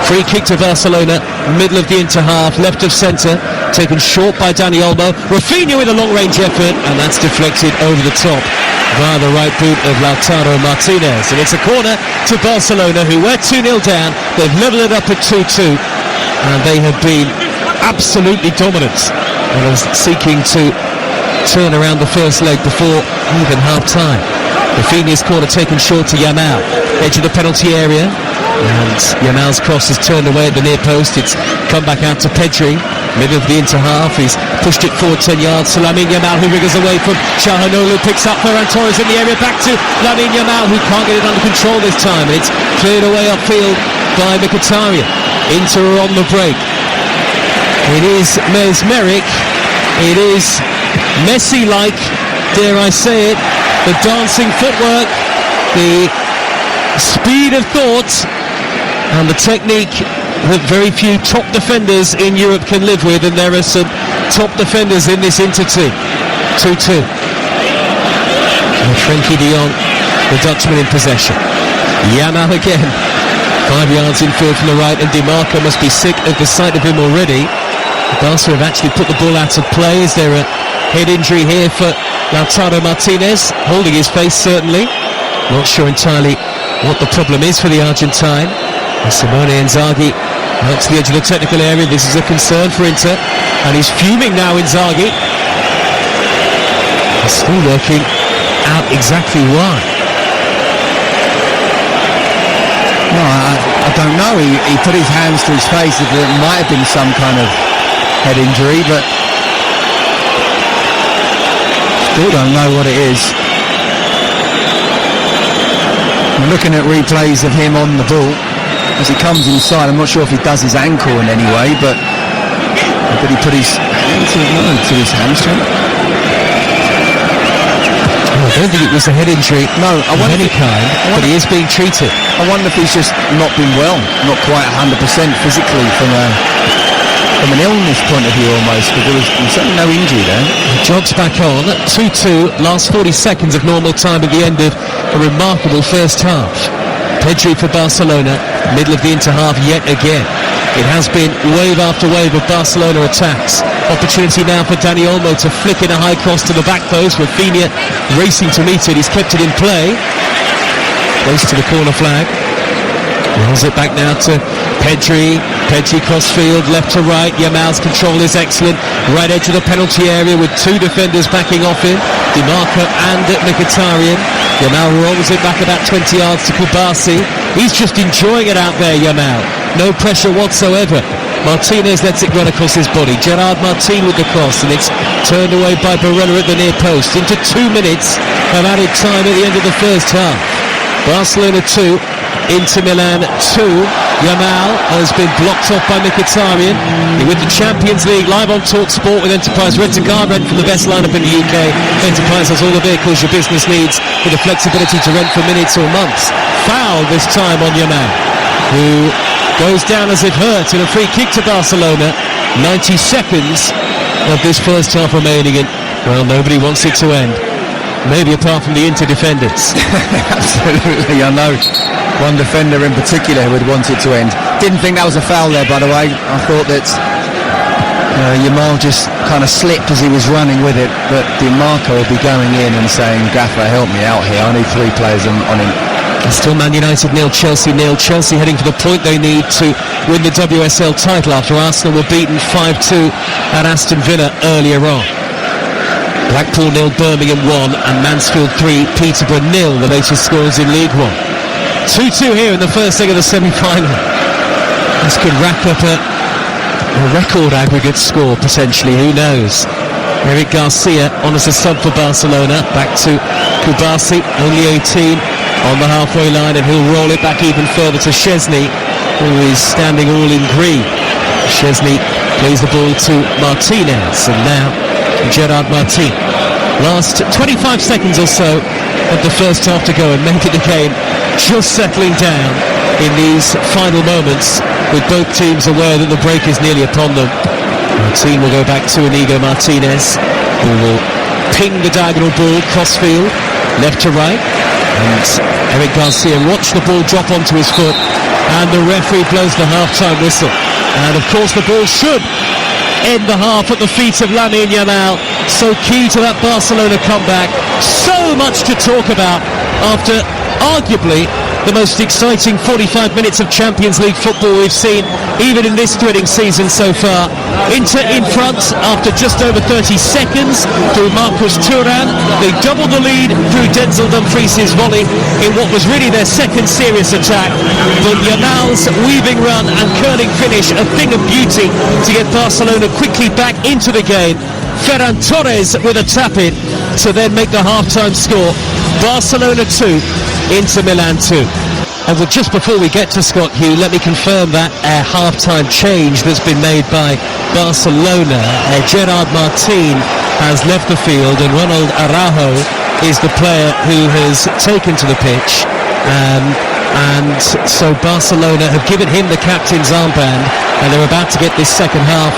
Free kick to Barcelona, middle of the Inter half, left of centre, taken short by Dani Olmo. Rafinha with a long-range effort, and that's deflected over the top via the right boot of Lautaro Martinez. And it's a corner to Barcelona, who were 2-0 down. They've levelled it up at 2-2, and they have been absolutely dominant and are seeking to turn around the first leg before even half-time. Rafinha's corner taken short to Yamal, edge of the penalty area, and Yamal's cross is turned away at the near post. It's come back out to Pedri, middle of the inter-half. He's pushed it forward 10 yards to Lamine Yamal, who wriggles away from Çalhanoğlu, picks up Ferran Torres in the area, back to Lamine Yamal, who can't get it under control this time, and it's cleared away upfield by Mkhitaryan. Inter are on the break. It is mesmeric, it is Messi-like, dare I say it, the dancing footwork, the speed of thought, and the technique that very few top defenders in Europe can live with, and there are some top defenders in this Inter team. 2-2. And Frenkie de Jong, the Dutchman, in possession. Yamal again, 5 yards infield from the right, and Di Marco must be sick of the sight of him already. Barca have actually put the ball out of play. Is there a head injury here for Lautaro Martinez? Holding his face, certainly. Not sure entirely what the problem is for the Argentine. And Simone Inzaghi out to the edge of the technical area. This is a concern for Inter, and he's fuming now. Inzaghi, he's still working out exactly why. No, I don't know. He put his hands to his face. It might have been some kind of head injury, but still don't know what it is. I'm looking at replays of him on the ball as he comes inside. I'm not sure if he does his ankle in any way, but did he put his hand to his hamstring? I don't think it was a head injury of any kind, but he is being treated. I wonder if he's just not been well, not quite 100% physically from an illness point of view almost, but there was certainly no injury there. Jogs back on, 2-2, last 40 seconds of normal time at the end of a remarkable first half. Pedri for Barcelona, middle of the inter-half yet again. It has been wave after wave of Barcelona attacks. Opportunity now for Dani Olmo to flick in a high cross to the back post. Rafinha racing to meet it, he's kept it in play. Close to the corner flag. Rolls it back now to Pedri. Pedri crossfield, left to right. Yamal's control is excellent. Right edge of the penalty area with two defenders backing off him, Di Marco and Mkhitaryan. Yamal rolls it back about 20 yards to Kubasi. He's just enjoying it out there, Yamal. No pressure whatsoever. Martinez lets it run across his body. Gerard Martin with the cross, and it's turned away by Barella at the near post. Into 2 minutes of added time at the end of the first half. Barcelona 2, InterMilann 2. Yamal has been blocked off by Mkhitaryan. With the Champions League live on TalkSport with Enterprise. Rent a car, rent from the best lineup in the UK. Enterprise has all the vehicles your business needs with the flexibility to rent for minutes or months. Foul this time on Yamal, who goes down as if hurt in a free kick to Barcelona. 90 seconds of this first half remaining, and well, nobody wants it to end. Maybe apart from the Inter defenders. Absolutely, I know one defender in particular who would want it to end. Didn't think that was a foul there, by the way. I thought that Yamal just kind of slipped as he was running with it, but Di Marco will be going in and saying, "Gaffer, help me out here. I need 3 players on him." Still Man United 0, Chelsea 0. Chelsea heading for the point they need to win the WSL title after Arsenal were beaten 5-2 at Aston Villa earlier on. Blackpool 0, Birmingham 1, and Mansfield 3, Peterborough 0, the latest scores in League One. 2-2 here in the first leg of the semi-final. This could rack up a record aggregate score potentially, who knows. Eric Garcia on as a sub for Barcelona, back to Kubasi, only 18, on the halfway line, and he'll roll it back even further to Szczesny, who is standing all in green. Szczesny plays the ball to Martinez, and now Gerard Martin. Last 25 seconds or so of the first half to go, and maybe the game just settling down in these final moments, with both teams aware that the break is nearly upon them. Martin will go back to Inigo Martinez, who will ping the diagonal ball crossfield, left to right, and Eric Garcia watched the ball drop onto his foot, and the referee blows the half-time whistle. And of course the ball should end the half at the feet of Lamine Yamal, so key to that Barcelona comeback. So much to talk about after arguably the most exciting 45 minutes of Champions League football we've seen, even in this thrilling season so far. Inter in front after just over 30 seconds through Marcus Thuram. They doubled the lead through Denzel Dumfries' volley in what was really their second serious attack. But Yamal's weaving run and curling finish, a thing of beauty to get Barcelona quickly back into the game. Ferran Torres with a tap-in to then make the half-time score. Barcelona 2, InterMilann 2. And well, just before we get to Scott Hugh, let me confirm that half-time change that's been made by Barcelona. Gerard Martin has left the field and Ronald Araujo is the player who has taken to the pitch. And so Barcelona have given him the captain's armband and they're about to get this second half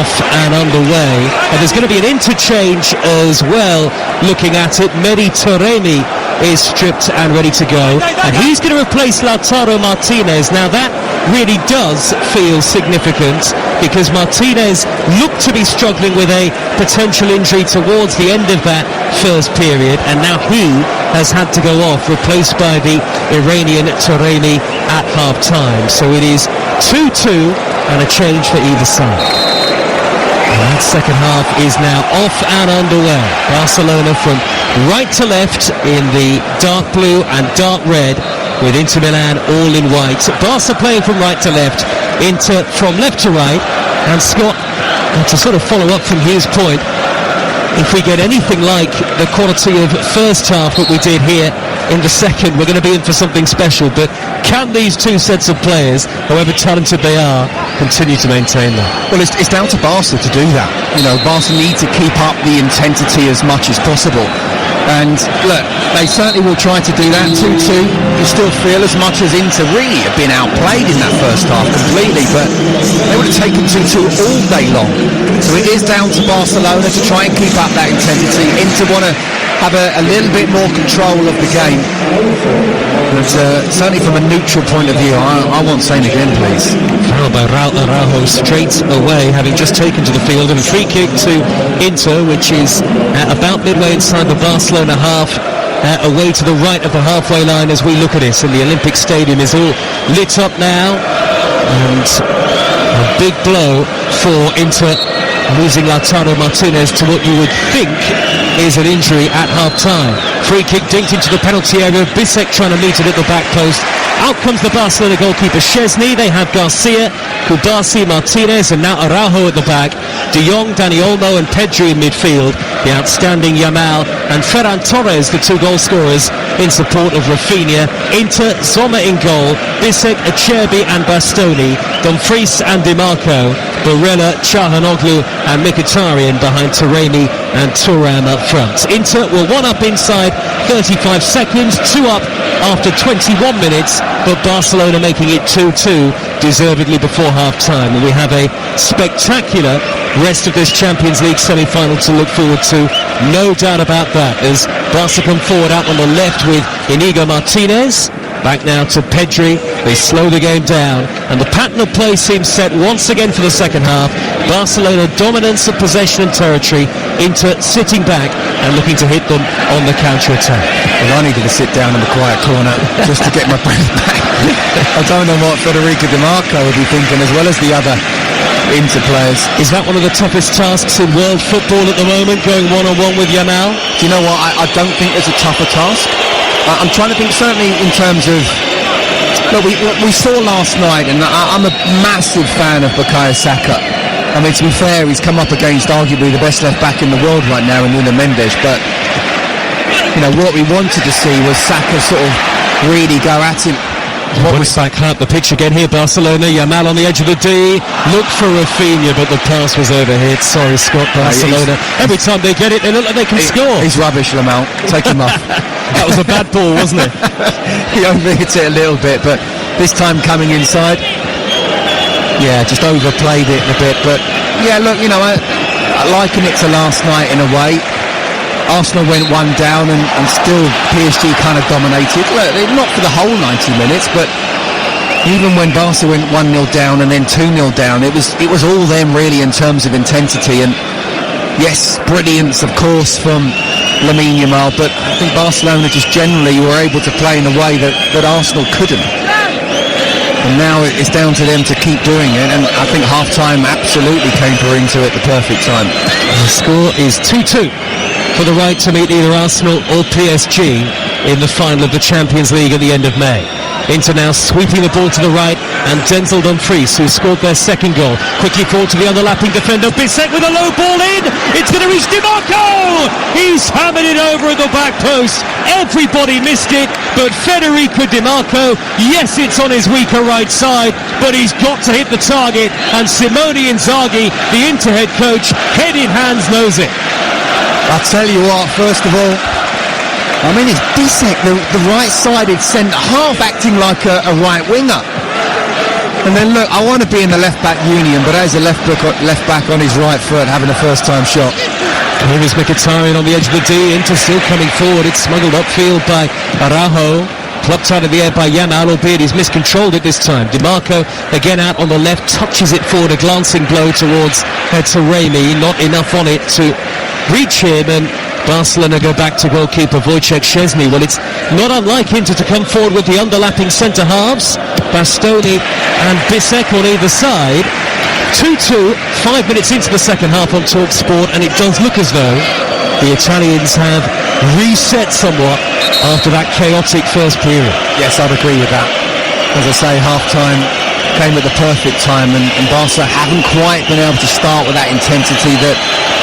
off and underway. And there's going to be an interchange as well. Looking at it, Mehdi Taremi is stripped and ready to go, and he's going to replace Lautaro Martinez. Now that really does feel significant because Martinez looked to be struggling with a potential injury towards the end of that first period, and now he has had to go off, replaced by the Iranian Taremi at half-time. So it is 2-2 and a change for either side. And that second half is now off and underway. Barcelona from right to left in the dark blue and dark red, with InterMilann all in white. Barca playing from right to left, Inter from left to right. And Scott, to sort of follow up from Hugh's point, if we get anything like the quality of first half that we did here in the second, we're going to be in for something special. But can these two sets of players, however talented they are, continue to maintain that? Well, it's down to Barca to do that. You know, Barca need to keep up the intensity as much as possible. And look, they certainly will try to do that. 2-2, you still feel as much as Inter really have been outplayed in that first half completely, but they would have taken 2-2 all day long. So it is down to Barcelona to try and keep up that intensity. Inter want to have a little bit more control of the game. But certainly from a neutral point of view, I want Saint again, please. Foul by Araujo straight away, having just taken to the field, and a free kick to Inter, which is about midway inside the Barcelona half, away to the right of the halfway line as we look at it. And the Olympic Stadium is all lit up now, and a big blow for Inter, losing Lautaro Martinez to what you would think is an injury at half-time. Free kick dinked into the penalty area. Bisek trying to meet it at the back post. Out comes the Barcelona goalkeeper Szczesny. They have Garcia, Kubasi, Martinez, and now Araujo at the back. De Jong, Dani Olmo and Pedri in midfield. The outstanding Yamal and Ferran Torres, the two goal scorers, in support of Rafinha. Inter, Sommer in goal. Bisek, Acerbi and Bastoni. Dumfries and Di Marco. Barella, Çalhanoğlu and Mkhitaryan behind Taremi and Thuram up front. Inter were 1 up inside 35 seconds, 2 up after 21 minutes, but Barcelona making it 2-2 deservedly before half-time. And we have a spectacular rest of this Champions League semi-final to look forward to, no doubt about that, as Barca come forward out on the left with Inigo Martinez. Back now to Pedri. They slow the game down, and the pattern of play seems set once again for the second half. Barcelona dominance of possession and territory, Inter sitting back and looking to hit them on the counter-attack. Well, I needed to sit down in the quiet corner just to get my breath back. I don't know what Federico Di Marco would be thinking, as well as the other Inter players. Is that one of the toughest tasks in world football at the moment, going one-on-one with Yamal? Do you know what? I don't think there's a tougher task. I'm trying to think, certainly in terms of, look, we saw last night, and I'm a massive fan of Bukayo Saka. I mean, to be fair, he's come up against arguably the best left back in the world right now in Nuno Mendes, but you know what we wanted to see was Saka sort of really go at him. What was that clap? The pitch again here, Barcelona. Yamal on the edge of the D. Look for Rafinha, but the pass was overhit. Sorry, Scott. Barcelona. Every time they get it, they look like they can score. He's rubbish, Yamal. Take him off. That was a bad ball, wasn't it? He overhit it a little bit, but this time coming inside, yeah, just overplayed it a bit. But yeah, look, you know, I liken it to last night in a way. Arsenal went 1 down and still PSG kind of dominated. Look, not for the whole 90 minutes, but even when Barca went 1-0 down and then 2-0 down, it was all them really in terms of intensity. And yes, brilliance of course from Lamine Yamal, but I think Barcelona just generally were able to play in a way that Arsenal couldn't. And now it's down to them to keep doing it, and I think half-time absolutely came to ring to it the perfect time. The score is 2-2 for the right to meet either Arsenal or PSG in the final of the Champions League at the end of May. Inter now sweeping the ball to the right, and Denzel Dumfries, who scored their second goal, quickly forward to the underlapping defender. Bissek with a low ball in. It's going to reach DiMarco. He's hammered it over at the back post. Everybody missed it, but Federico DiMarco, yes, it's on his weaker right side, but he's got to hit the target, and Simone Inzaghi, the Inter head coach, head in hands, knows it. I'll tell you what, first of all, I mean, it's Bissek, the right-sided centre-half, acting like a right winger. And then look, I want to be in the left-back union, but as a left-back on his right foot, having a first-time shot. Here is Mkhitaryan on the edge of the D. Inter still coming forward. It's smuggled upfield by Araujo. Plucked out of the air by Yamal, albeit he's miscontrolled it this time. DiMarco again out on the left, touches it forward, a glancing blow towards Taremi. Not enough on it to reach him, and Barcelona go back to goalkeeper Wojciech Szczesny. Well, it's not unlike Inter to come forward with the underlapping centre halves, Bastoni and Bissek on either side. 2-2, 5 minutes into the second half on TalkSport, and it does look as though the Italians have reset somewhat after that chaotic first period. Yes, I'd agree with that. As I say, half-time came at the perfect time, and Barca haven't quite been able to start with that intensity that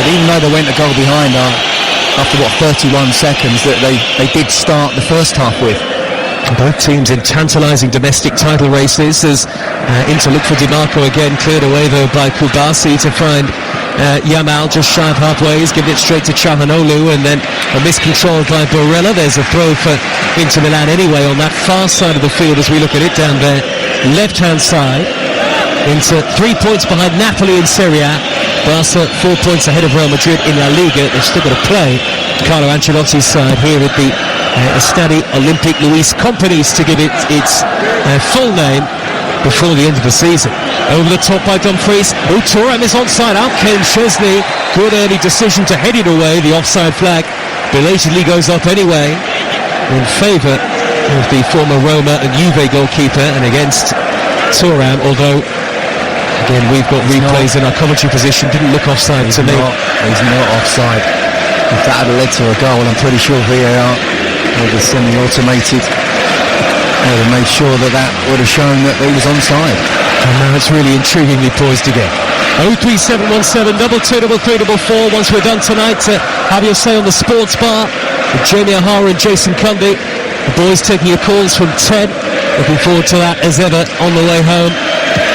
even though they went a goal behind after 31 seconds, that they did start the first half with. Both teams in tantalising domestic title races as Inter look for DiMarco again, cleared away though by Kubasi to find Yamal just shy of halfway. He's given it straight to Çalhanoğlu, and then a miscontrol by Barella. There's a throw for InterMilann anyway on that far side of the field as we look at it down there, left hand side. Inter 3 points behind Napoli in Serie A. Barca 4 points ahead of Real Madrid in La Liga. They've still got to play Carlo Ancelotti's side here at the Stade Olympique Luis Companys, to give it its full name before the end of the season. Over the top by Dumfries. Thuram is onside. Out came Szczesny. Good early decision to head it away. The offside flag belatedly goes up anyway in favour of the former Roma and Juve goalkeeper and against Thuram, although again we've got replays in our commentary position. Didn't look offside to me. He's not offside. If that had led to a goal, I'm pretty sure VAR would have semi-automated. They would have made sure that would have shown that he was onside. And now it's really intriguingly poised again. 03717 223344. Once we're done tonight, have your say on the sports bar with Jamie O'Hara and Jason Cundy. The boys taking your calls from 10. Looking forward to that as ever on the way home.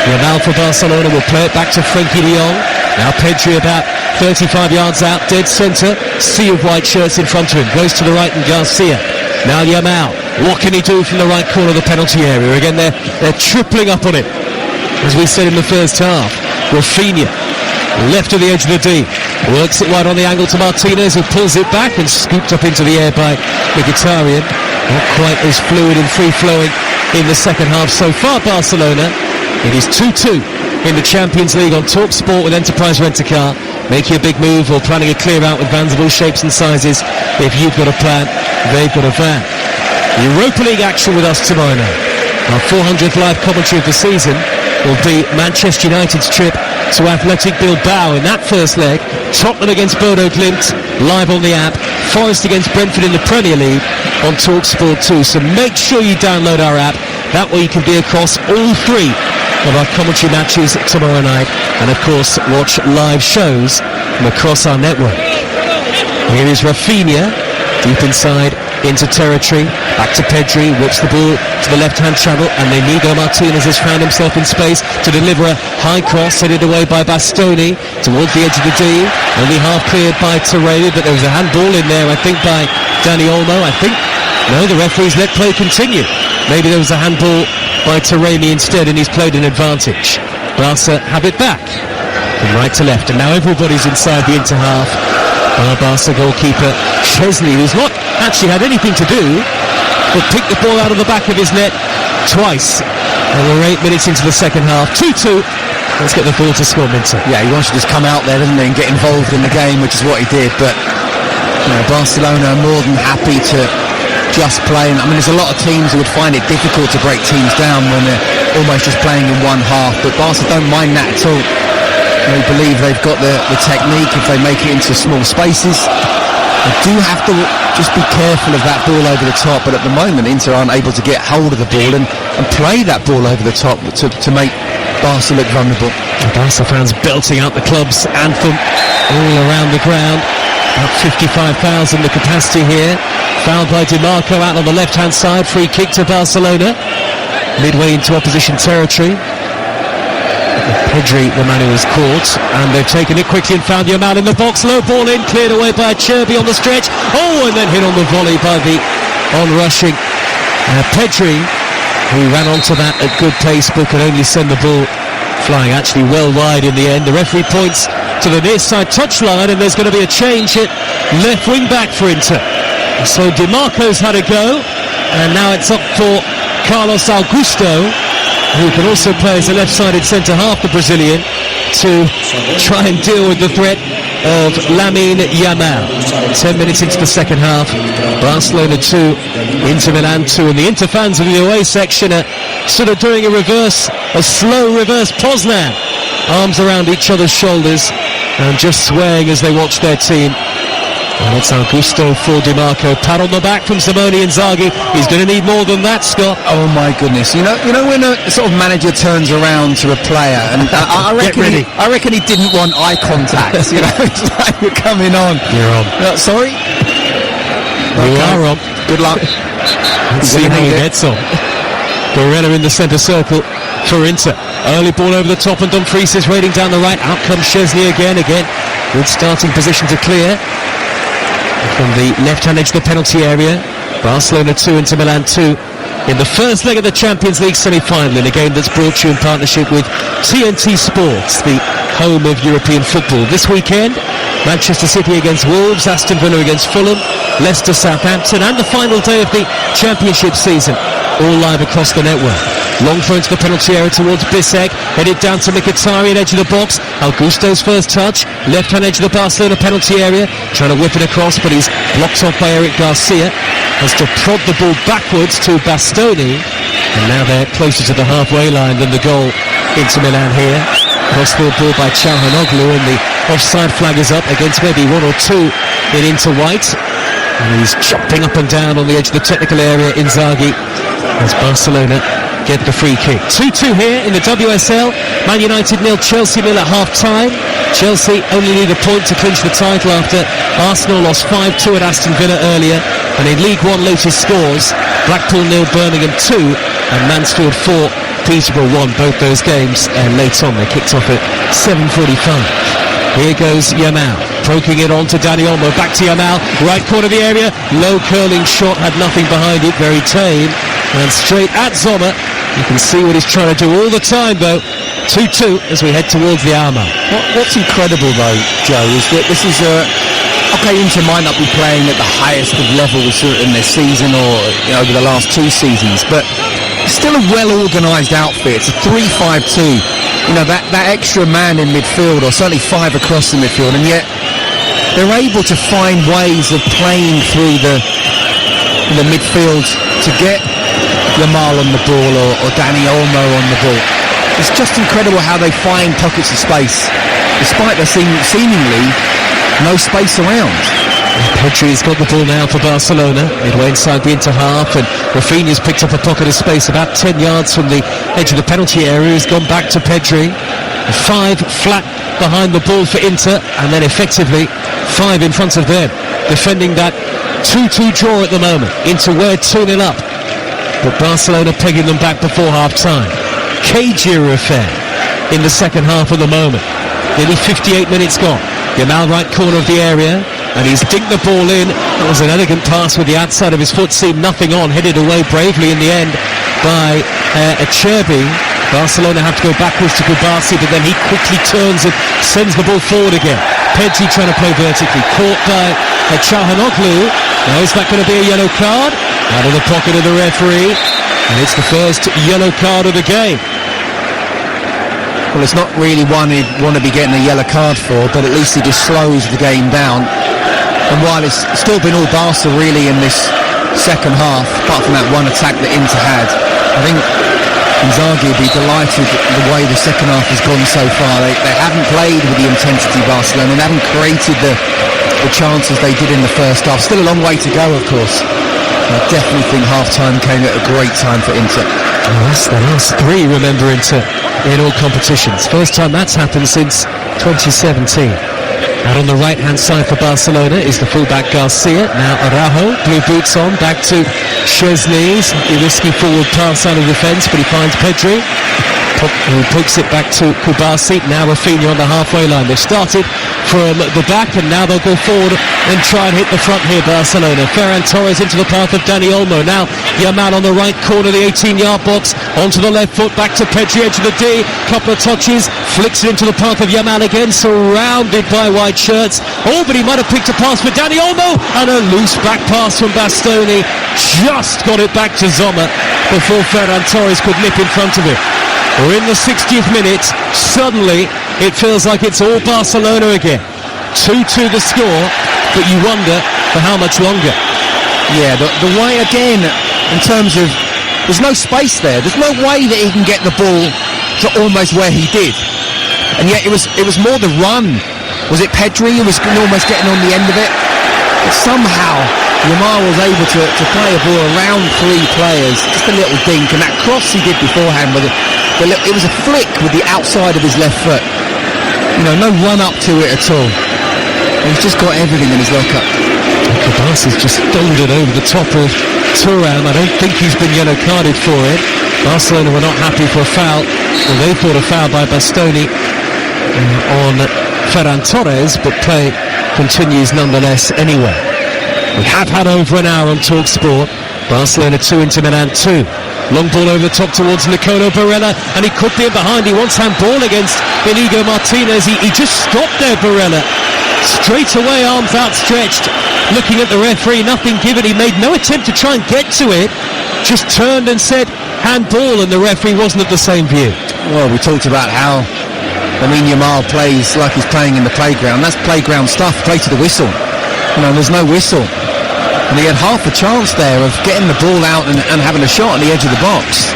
Yamal for Barcelona will play it back to Frenkie de Jong. Now Pedri about 35 yards out, dead centre. Sea of white shirts in front of him. Goes to the right and Garcia. Now Yamal. What can he do from the right corner of the penalty area? Again, they're tripling up on it, as we said in the first half. Rafinha, left of the edge of the D. Works it wide on the angle to Martinez, who pulls it back and scooped up into the air by Mkhitaryan. Not quite as fluid and free-flowing in the second half so far, Barcelona. It is 2-2 in the Champions League on TalkSport with Enterprise Rent-A-Car. Making a big move or planning a clear out with vans of all shapes and sizes. If you've got a plan, they've got a van. Europa League action with us tomorrow night. Our 400th live commentary of the season will be Manchester United's trip to Athletic Bilbao in that first leg. Tottenham against Bodo Glimt, live on the app. Forest against Brentford in the Premier League on TalkSport 2. So make sure you download our app. That way you can be across all three of our commentary matches tomorrow night, and of course watch live shows from across our network. Here is Rafinha, deep inside into territory, back to Pedri, whips the ball to the left-hand channel, and Inigo Martinez has found himself in space to deliver a high cross, headed away by Bastoni towards the edge of the D, only half cleared by Taremi, but there was a handball in there, I think, by Dani Olmo. No, the referees let play continue. Maybe there was a handball by Taremi instead, and he's played an advantage. Barca have it back from right to left, and now everybody's inside the Inter half. Our Barca goalkeeper Szczesny, who's not actually had anything to do but picked the ball out of the back of his net twice. And we're 8 minutes into the second half. 2-2. Let's get the ball to score, Minter. Yeah, he wants to just come out there, doesn't he, and get involved in the game, which is what he did. But Barcelona are more than happy to just play. I mean, there's a lot of teams who would find it difficult to break teams down when they're almost just playing in one half, but Barca don't mind that at all. They believe they've got the technique if they make it into small spaces. They do have to just be careful of that ball over the top, but at the moment Inter aren't able to get hold of the ball and play that ball over the top to make Barca look vulnerable. Barca fans belting out the club's anthem all around the ground. About 55,000 the capacity here. Fouled by Di Marco out on the left-hand side. Free kick to Barcelona. Midway into opposition territory. Pedri, the man who was caught, and they've taken it quickly and found Yamal in the box. Low ball in, cleared away by Cherby on the stretch. Oh, and then hit on the volley by the on-rushing Pedri, who ran onto that at good pace but could only send the ball flying actually well wide in the end. The referee points to the near side touchline, and there's going to be a change at left wing back for Inter. So Di Marco's had a go, and now it's up for Carlos Augusto, who can also play as a left-sided centre-half, the Brazilian, to try and deal with the threat of Lamine Yamal. 10 minutes into the second half, Barcelona 2, InterMilann 2, and the Inter fans in the away section are sort of doing a slow reverse Poznan. Arms around each other's shoulders and just swaying as they watch their team. And it's Augusto for Di Marco. Pat on the back from Simone Inzaghi. He's going to need more than that, Scott. Oh my goodness! You know when a sort of manager turns around to a player, and I reckon he didn't want eye contact. It's like you're coming on. You're on. Sorry. You are on. Good luck. Let's see how he gets on. Barella in the centre circle for Inter. Early ball over the top, and Dumfries is raiding down the right. Out comes Szczesny again. Good starting position to clear. From the left-hand edge of the penalty area. Barcelona 2, InterMilann 2 in the first leg of the Champions League semi-final, in a game that's brought you in partnership with TNT Sports, the home of European football. This weekend, Manchester City against Wolves, Aston Villa against Fulham, Leicester, Southampton, and the final day of the Championship season, all live across the network. Long throw into the penalty area towards Bissek, headed down to Mkhitaryan, edge of the box. Augusto's first touch, left-hand edge of the Barcelona penalty area, trying to whip it across, but he's blocked off by Eric Garcia. Has to prod the ball backwards to Bastoni, and now they're closer to the halfway line than the goal. InterMilann here. Cross-field ball by Çalhanoğlu, and the offside flag is up against maybe one or two in Inter white. And he's jumping up and down on the edge of the technical area, Inzaghi, as Barcelona get the free kick. 2-2 here in the WSL. Man United 0, Chelsea 0 at half-time. Chelsea only need a point to clinch the title after Arsenal lost 5-2 at Aston Villa earlier. And in League One latest scores, Blackpool 0, Birmingham 2, and Mansfield 4, Peterborough 1. Both those games late on. They kicked off at 7:45. Here goes Yamal, poking it on to Dani Olmo, back to Yamal, right corner of the area, low curling shot, had nothing behind it, very tame, and straight at Sommer. You can see what he's trying to do all the time though. 2-2 as we head towards the hour mark. What's incredible though, Joe, is that this is okay, Inter might not be playing at the highest of levels in this season or over the last two seasons, but it's still a well-organised outfit. It's a 3-5-2. That extra man in midfield, or certainly five across the midfield, and yet they're able to find ways of playing through the midfield to get Yamal on the ball or Dani Olmo on the ball. It's just incredible how they find pockets of space, despite there seemingly no space around. Pedri's got the ball now for Barcelona, midway inside the Inter half, and Rafinha's picked up a pocket of space about 10 yards from the edge of the penalty area. He's gone back to Pedri. 5 flat behind the ball for Inter, and then effectively 5 in front of them, defending that 2-2 draw at the moment. Inter were 2-0 up, but Barcelona pegging them back before half-time. Cagier affair in the second half at the moment. Nearly 58 minutes gone. Yamal right corner of the area, and he's dinked the ball in. It was an elegant pass with the outside of his foot, seemed nothing on, headed away bravely in the end by Cherby. Barcelona have to go backwards to Kubasi, but then he quickly turns and sends the ball forward again. Pedri trying to play vertically, caught by Çalhanoğlu. Now is that going to be a yellow card? Out of the pocket of the referee, and it's the first yellow card of the game. Well, it's not really one he'd want to be getting a yellow card for, but at least he just slows the game down. And while it's still been all Barca really in this second half, apart from that one attack that Inter had, I think Inzaghi will be delighted the way the second half has gone so far. They haven't played with the intensity Barcelona, and they haven't created the chances they did in the first half. Still a long way to go, of course. I definitely think half-time came at a great time for Inter. That's the last three, remember, Inter in all competitions. First time that's happened since 2017. Out on the right-hand side for Barcelona is the fullback Garcia. Now Araujo, blue boots on, back to Szczesny. A risky forward pass out of defence, but he finds Pedri, who pokes it back to Kubasi. Now Rafinha on the halfway line. They've started from the back, and now they'll go forward and try and hit the front here, Barcelona. Ferran Torres into the path of Dani Olmo. Now Yamal on the right corner of the 18-yard box, onto the left foot, back to Pedri, edge of the D. Couple of touches, flicks it into the path of Yamal again, surrounded by white shirts. Oh, but he might have picked a pass for Dani Olmo, and a loose back pass from Bastoni. Just got it back to Sommer before Ferran Torres could nip in front of it. We're in the 60th minute. Suddenly it feels like it's all Barcelona again. 2-2 the score, but you wonder for how much longer. Yeah, the way again, in terms of, there's no space there. There's no way that he can get the ball to almost where he did. And yet it was more the run. Was it Pedri who was almost getting on the end of it? But somehow Yamal was able to play a ball around three players. Just a little dink, and that cross he did beforehand with it. It was a flick with the outside of his left foot. You know, no run up to it at all. He's just got everything in his lockup. Kubasi's just thundered over the top of Thuram. I don't think he's been yellow carded for it. Barcelona were not happy for a foul. Well, they thought a foul by Bastoni on Ferran Torres, but play continues nonetheless anyway. We have had over an hour on TalkSport. Barcelona 2, InterMilann 2. Long ball over the top towards Nicolo Barella, and he could be in behind. He wants handball against Inigo Martinez. He just stopped there, Barella. Straight away, arms outstretched, looking at the referee, nothing given. He made no attempt to try and get to it, just turned and said handball, and the referee wasn't of the same view. Well, we talked about how Yamal plays like he's playing in the playground. That's playground stuff, play to the whistle. You know, there's no whistle. And he had half a chance there of getting the ball out and having a shot on the edge of the box.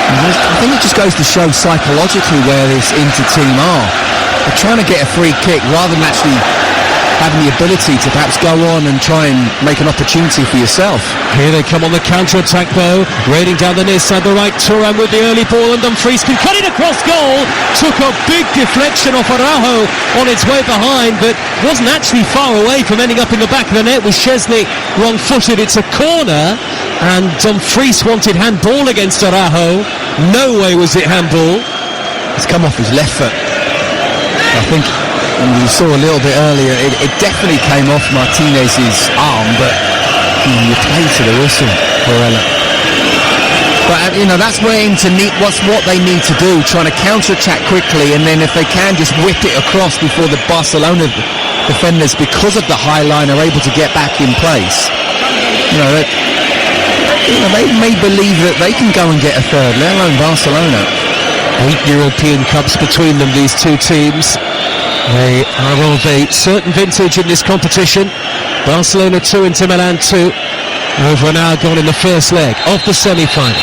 And I think it just goes to show psychologically where this Inter team are. They're trying to get a free kick rather than actually having the ability to perhaps go on and try and make an opportunity for yourself. Here they come on the counter-attack though, raining down the near side, the right. Thuram with the early ball, and Dumfries can cut it across goal. Took a big deflection off Araujo on its way behind, but wasn't actually far away from ending up in the back of the net. With Szczesny wrong-footed. It's a corner, and Dumfries wanted handball against Araujo. No way was it handball. It's come off his left foot. I think, and you saw a little bit earlier, it definitely came off Martinez's arm, but you play to the whistle, Barella. But, you know, that's where Inter what they need to do, trying to counter-attack quickly, and then if they can, just whip it across before the Barcelona defenders, because of the high line, are able to get back in place. You know, they may believe that they can go and get a third, let alone Barcelona. 8 European Cups between them, these two teams. They are of a certain vintage in this competition. Barcelona 2, InterMilann 2. Over an hour gone in the first leg of the semi-final.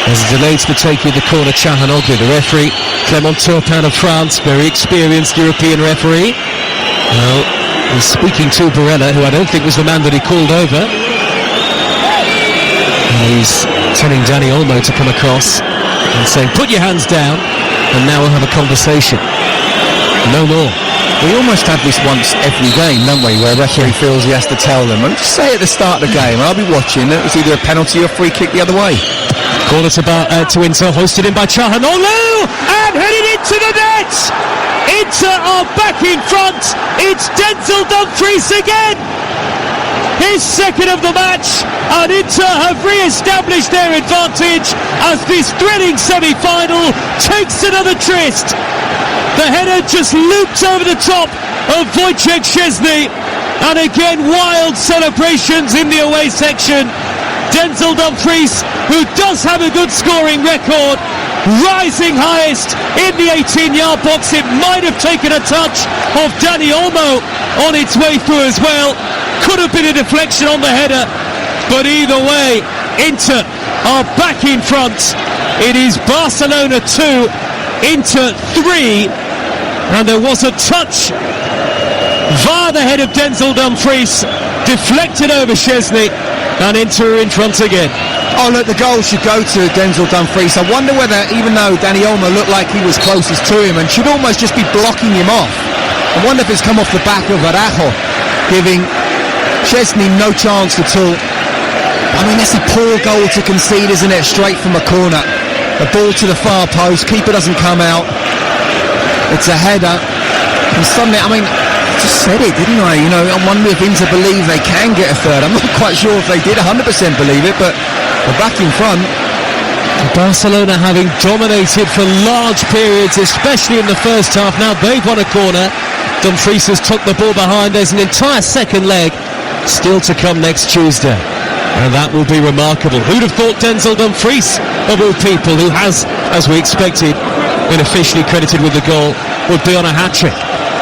There's a delay to take you the corner, Chahanoglu, the referee. Clement Turpin of France, very experienced European referee. Well, he's speaking to Barella, who I don't think was the man that he called over. And he's telling Dani Olmo to come across and saying, put your hands down, and now we'll have a conversation. No more. We almost have this once every game, don't we, where a referee feels he has to tell them, and just say at the start of the game, I'll be watching, it was either a penalty or a free kick the other way. Corner to Inter, hoisted in by Chahanoglu, and headed into the net! Inter are back in front, it's Denzel Dumfries again! His second of the match, and Inter have re-established their advantage as this thrilling semi-final takes another tryst. The header just looped over the top of Wojciech Szczesny, and again wild celebrations in the away section. Denzel Dumfries, who does have a good scoring record, rising highest in the 18-yard box. It might have taken a touch of Dani Olmo on its way through as well. Could have been a deflection on the header, but either way, Inter are back in front. It is Barcelona 2, Inter 3, and there was a touch via the head of Denzel Dumfries, deflected over Szczesny, and Inter are in front again. Oh look, the goal should go to Denzel Dumfries. I wonder whether, even though Dani Olmo looked like he was closest to him and should almost just be blocking him off, I wonder if it's come off the back of Araujo, giving Szczesny no chance at all. I mean, that's a poor goal to concede, isn't it? Straight from a corner. A ball to the far post, keeper doesn't come out. It's a header. And suddenly, I mean, I just said it, didn't I? You know, I wonder if Inter believe they can get a third. I'm not quite sure if they did 100% believe it, but they're back in front. Barcelona having dominated for large periods, especially in the first half. Now they've won a corner. Dumfries has took the ball behind. There's an entire second leg still to come next Tuesday, and that will be remarkable. Who'd have thought Denzel Dumfries, of all people, who has, as we expected, been officially credited with the goal, would be on a hat-trick.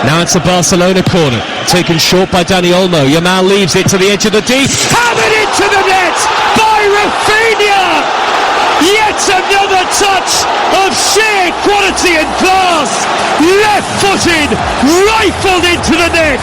Now it's a Barcelona corner, taken short by Dani Olmo. Yamal leaves it to the edge of the D. Hammered into the net by Rafinha! Yet another touch of sheer quality and class. Left-footed, rifled into the net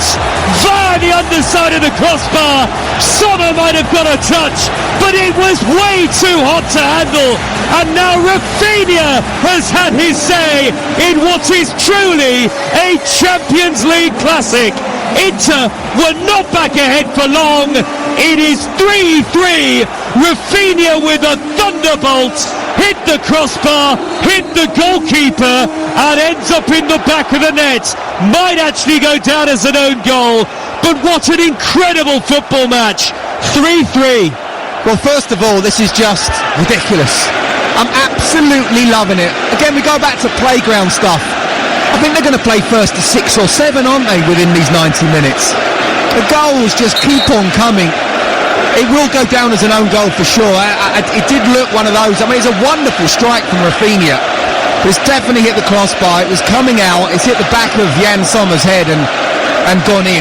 via the underside of the crossbar. Sommer might have got a touch, but it was way too hot to handle. And now Rafinha has had his say in what is truly a Champions League classic. Inter were not back ahead for long. It is 3-3. Rafinha with a thunderbolt hit the crossbar, hit the goalkeeper, and ends up in the back of the net. Might actually go down as an own goal, but what an incredible football match. 3-3. Well, first of all, this is just ridiculous. I'm absolutely loving it. Again, we go back to playground stuff. I think they're going to play first to 6 or 7, aren't they, within these 90 minutes? The goals just keep on coming. It will go down as an own goal for sure. It did look one of those. I mean, it's a wonderful strike from Rafinha, but it's definitely hit the crossbar. It was coming out. It's hit the back of Jan Sommer's head and gone in.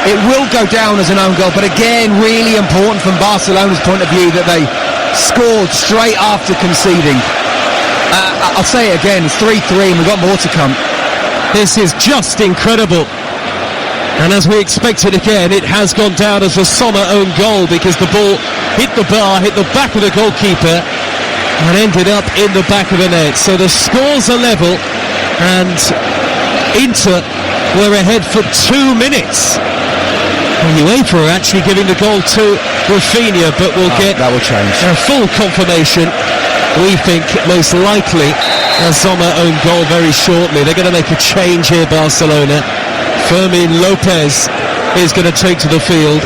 It will go down as an own goal, but again, really important from Barcelona's point of view that they scored straight after conceding. I'll say it again, it's 3-3 and we've got more to come. This is just incredible. And as we expected again, it has gone down as a Sommer own goal because the ball hit the bar, hit the back of the goalkeeper and ended up in the back of the net. So the scores are level and Inter were ahead for 2 minutes. And UEFA are actually giving the goal to Rafinha, but we'll get that will change. A full confirmation. We think most likely a Sommer own goal very shortly. They're going to make a change here, Barcelona. Fermin Lopez is going to take to the field,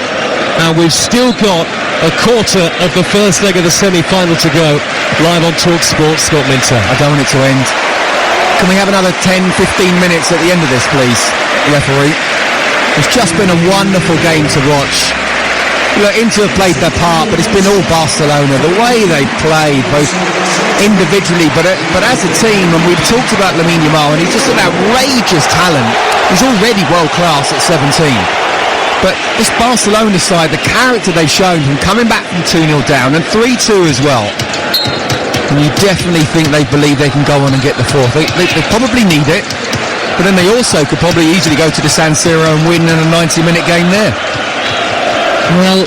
and we've still got a quarter of the first leg of the semi-final to go. Live on TalkSport, Scott Minter. I don't want it to end. Can we have another 10-15 minutes at the end of this, please, referee? It's just been a wonderful game to watch. Look, Inter have played their part, but it's been all Barcelona. The way they've played, both individually, but as a team, and we've talked about Lamine Yamal, and he's just an outrageous talent. He's already world-class at 17. But this Barcelona side, the character they've shown from coming back from 2-0 down, and 3-2 as well, and you definitely think they believe they can go on and get the fourth. They probably need it, but then they also could probably easily go to the San Siro and win in a 90-minute game there. Well,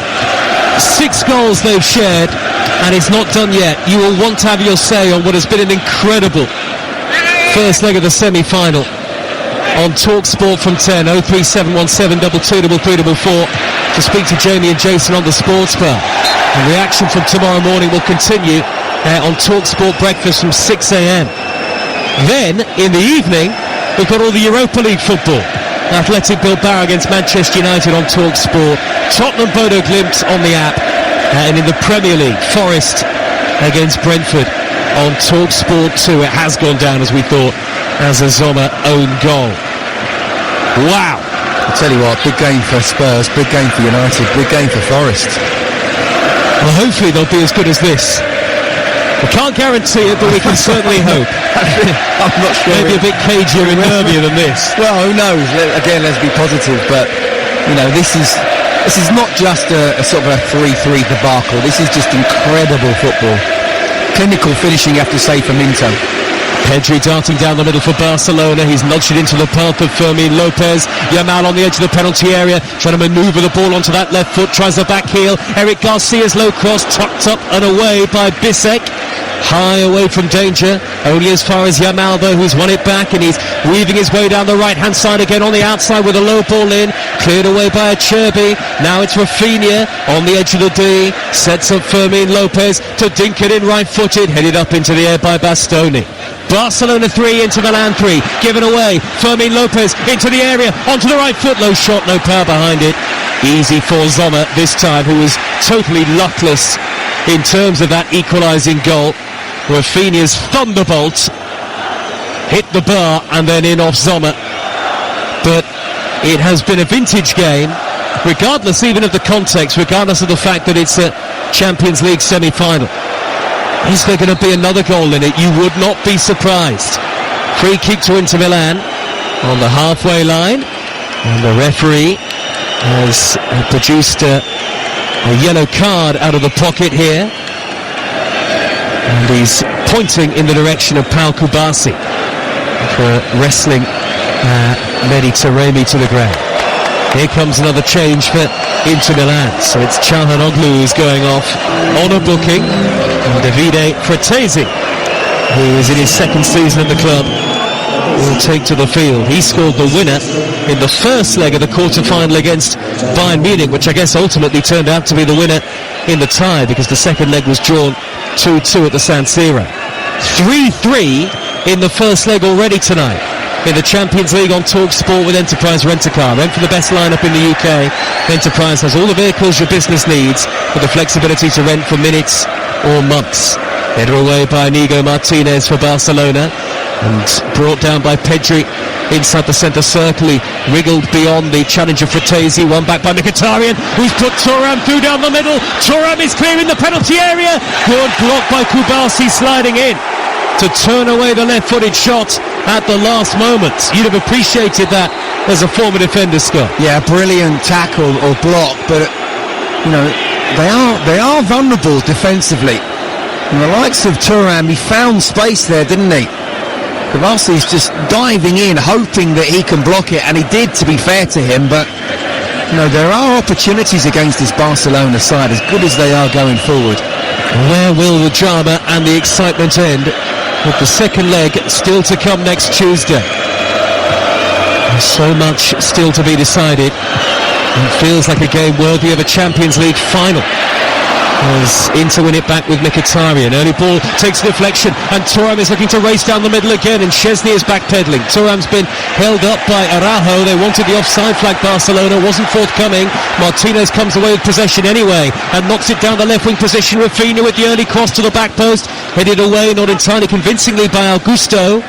6 goals they've shared, and it's not done yet. You will want to have your say on what has been an incredible first leg of the semi-final. On TalkSport from 10, 03717 223344 to speak to Jamie and Jason on the Sports Bar. The reaction from tomorrow morning will continue on TalkSport Breakfast from 6 a.m. Then, in the evening, we've got all the Europa League football. Athletic Bilbao against Manchester United on TalkSport. Tottenham Bodo Glimt on the app. And in the Premier League, Forest against Brentford on TalkSport 2. It has gone down, as we thought, as a Sommer own goal. Wow. I'll tell you what, big game for Spurs, big game for United, big game for Forest. Well, hopefully they'll be as good as this. We can't guarantee it, but we can certainly hope. I'm not sure. Maybe a bit cagier and nervier than this. Well, who knows? Again, let's be positive. But, you know, this is not just a sort of a 3-3 debacle. This is just incredible football. Clinical finishing, you have to say, from Inter. Pedri darting down the middle for Barcelona. He's nudged it into the path of Fermin Lopez. Yamal on the edge of the penalty area, trying to manoeuvre the ball onto that left foot, tries the back heel. Eric Garcia's low cross, tucked up and away by Bissek. High away from danger, only as far as Yamal though, who's won it back, and he's weaving his way down the right hand side again on the outside with a low ball in, cleared away by Acerbi. Now it's Rafinha on the edge of the D, sets up Fermin Lopez to dink it in right footed, headed up into the air by Bastoni. Barcelona 3, InterMilann 3, given away. Fermin Lopez into the area, onto the right foot, low shot, no power behind it. Easy for Sommer this time, who was totally luckless in terms of that equalising goal. Rafinha's thunderbolt hit the bar and then in off Sommer. But it has been a vintage game, regardless even of the context, regardless of the fact that it's a Champions League semi-final. Is there going to be another goal in it? You would not be surprised. Free kick to InterMilann on the halfway line, and the referee has produced a yellow card out of the pocket here, and he's pointing in the direction of Pau Kubasi for wrestling Mehdi Taremi to the ground. Here comes another change for InterMilann, so it's Çalhanoğlu who's going off on a booking, and Davide Fratesi, who is in his second season at the club, will take to the field. He scored the winner in the first leg of the quarter-final against Bayern Munich, which I guess ultimately turned out to be the winner in the tie, because the second leg was drawn 2-2 at the San Siro. 3-3 in the first leg already tonight in the Champions League on TalkSport with Enterprise Rent-A-Car. Rent for the best lineup in the UK. Enterprise has all the vehicles your business needs, with the flexibility to rent for minutes or months. Header away by Inigo Martinez for Barcelona, and brought down by Pedri inside the centre circle. He wriggled beyond the challenge of Fratesi, one back by Mkhitaryan, who's put Thuram through down the middle. Thuram is clearing the penalty area. Good block by Kubasi, sliding in to turn away the left-footed shot at the last moment. You'd have appreciated that as a former defender, Scott. Yeah, brilliant tackle or block, but you know, they are vulnerable defensively. And the likes of Thuram, he found space there, didn't he? Kubasi's just diving in, hoping that he can block it, and he did, to be fair to him. But you know, there are opportunities against this Barcelona side, as good as they are going forward. Where will the drama and the excitement end, with the second leg still to come next Tuesday? There's so much still to be decided. It feels like a game worthy of a Champions League final, as Inter win it back with Mkhitaryan. Early ball takes a deflection, and Thuram is looking to race down the middle again, and Szczesny is backpedaling. Thuram's been held up by Araujo. They wanted the offside flag, Barcelona, wasn't forthcoming. Martinez comes away with possession anyway and knocks it down the left wing position. Rafinha with the early cross to the back post, headed away not entirely convincingly by Augusto.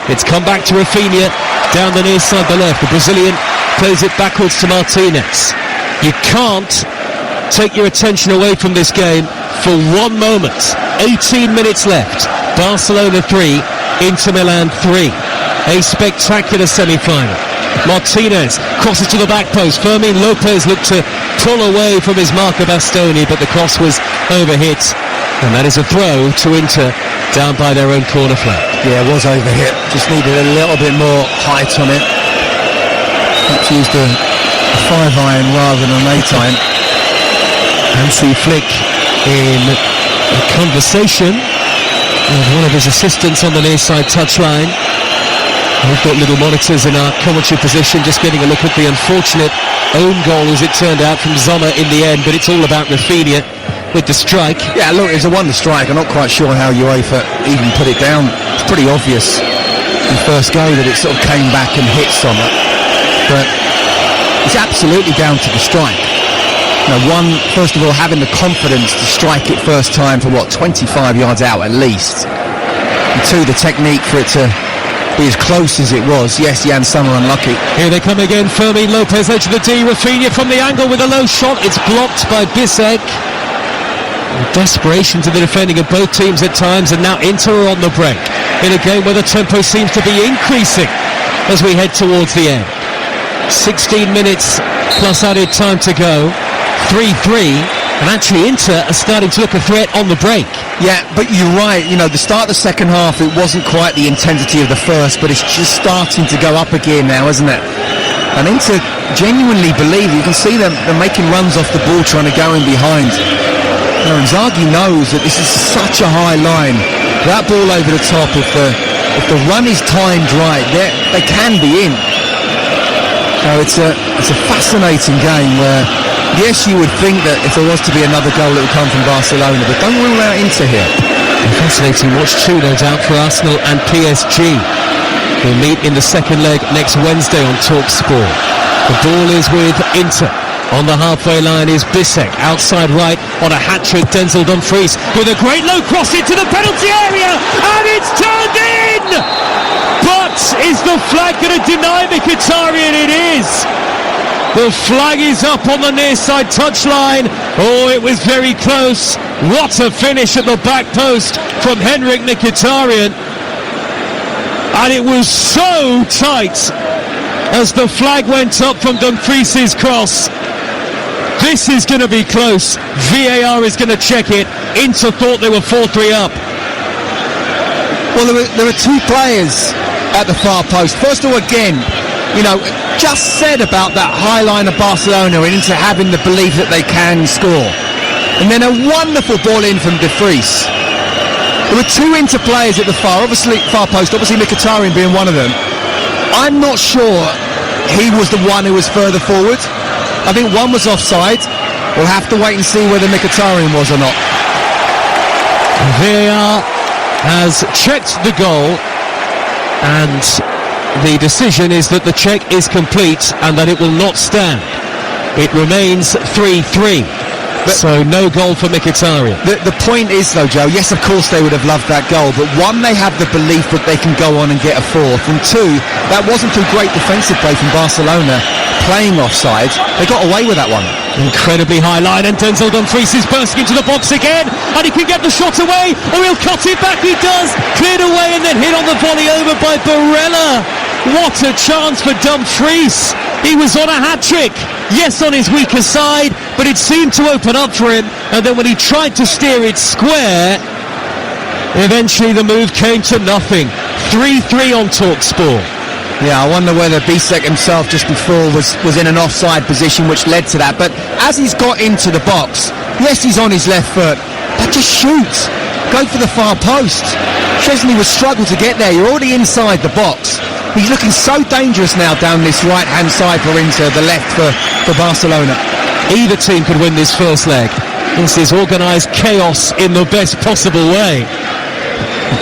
It's come back to Rafinha down the near side, the left. The Brazilian plays it backwards to Martinez. You can't take your attention away from this game for one moment. 18 minutes left. Barcelona 3, InterMilann 3. A spectacular semi-final. Martinez crosses to the back post. Fermin Lopez looked to pull away from his marker Bastoni, but the cross was overhit, and that is a throw to Inter down by their own corner flag. Yeah, it was overhit. Just needed a little bit more height on it. Perhaps used a 5-iron rather than an 8-iron. Hansi Flick in a conversation with one of his assistants on the near side touchline. We've got little monitors in our commentary position, just getting a look at the unfortunate own goal as it turned out from Sommer in the end, but it's all about Rafinha with the strike. Yeah, look, it's a wonder strike. I'm not quite sure how UEFA even put it down. It's pretty obvious in the first go that it sort of came back and hit Sommer, but it's absolutely down to the strike. You know, one, first of all, having the confidence to strike it first time for 25 yards out at least, and two, the technique for it to be as close as it was. Yes, Jan Sommer unlucky. Here they come again. Fermin Lopez edge of the D. Rafinha from the angle with a low shot. It's blocked by Bissek. Desperation to the defending of both teams at times, and now Inter are on the break in a game where the tempo seems to be increasing as we head towards the end. 16 minutes plus added time to go, 3-3, and actually Inter are starting to look a threat on the break. Yeah, but you're right, you know, the start of the second half, it wasn't quite the intensity of the first, but it's just starting to go up again now, isn't it? And Inter genuinely believe, you can see them, they're making runs off the ball trying to go in behind. Now, Inzaghi knows that this is such a high line. That ball over the top, if the run is timed right, they can be in. So it's a fascinating game where, yes, you would think that if there was to be another goal, it would come from Barcelona, but don't rule out Inter here. Fascinating watch too, no doubt, for Arsenal and PSG. We'll meet in the second leg next Wednesday on TalkSport. The ball is with Inter. On the halfway line is Bissek, outside right on a hat-trick. Denzel Dumfries with a great low cross into the penalty area, and it's turned in! But is the flag going to deny Mkhitaryan? It is! The flag is up on the near side touchline. Oh, it was very close. What a finish at the back post from Henrik Mkhitaryan. And it was so tight as the flag went up from Dumfries' cross. This is going to be close. VAR is going to check it. Inter thought they were 4-3 up. Well, there were two players at the far post. First of all, again, you know, just said about that high line of Barcelona and Inter having the belief that they can score. And then a wonderful ball in from Dumfries. There were two Inter players at the far post, obviously Mkhitaryan being one of them. I'm not sure he was the one who was further forward. I think one was offside. We'll have to wait and see whether Mkhitaryan was or not. VAR has checked the goal, and the decision is that the check is complete and that it will not stand. It remains 3-3. So no goal for Mkhitaryan. The point is, though, Joe, yes, of course they would have loved that goal, but one, they have the belief that they can go on and get a fourth, and two, that wasn't through great defensive play from Barcelona playing offside. They got away with that one. Incredibly high line, and Denzel Dumfries is bursting into the box again, and he can get the shot away, or he'll cut it back. He does, cleared away and then hit on the volley over by Barella. What a chance for Dumfries. He was on a hat-trick, yes, on his weaker side, but it seemed to open up for him, and then when he tried to steer it square, eventually the move came to nothing. 3-3 on TalkSport. Yeah, I wonder whether Bissek himself just before was in an offside position which led to that, but as he's got into the box, yes, he's on his left foot, but just shoot, go for the far post. Szczesny was struggle to get there. You're already inside the box. He's looking so dangerous now down this right-hand side for Inter, the left for Barcelona. Either team could win this first leg. This is organised chaos in the best possible way.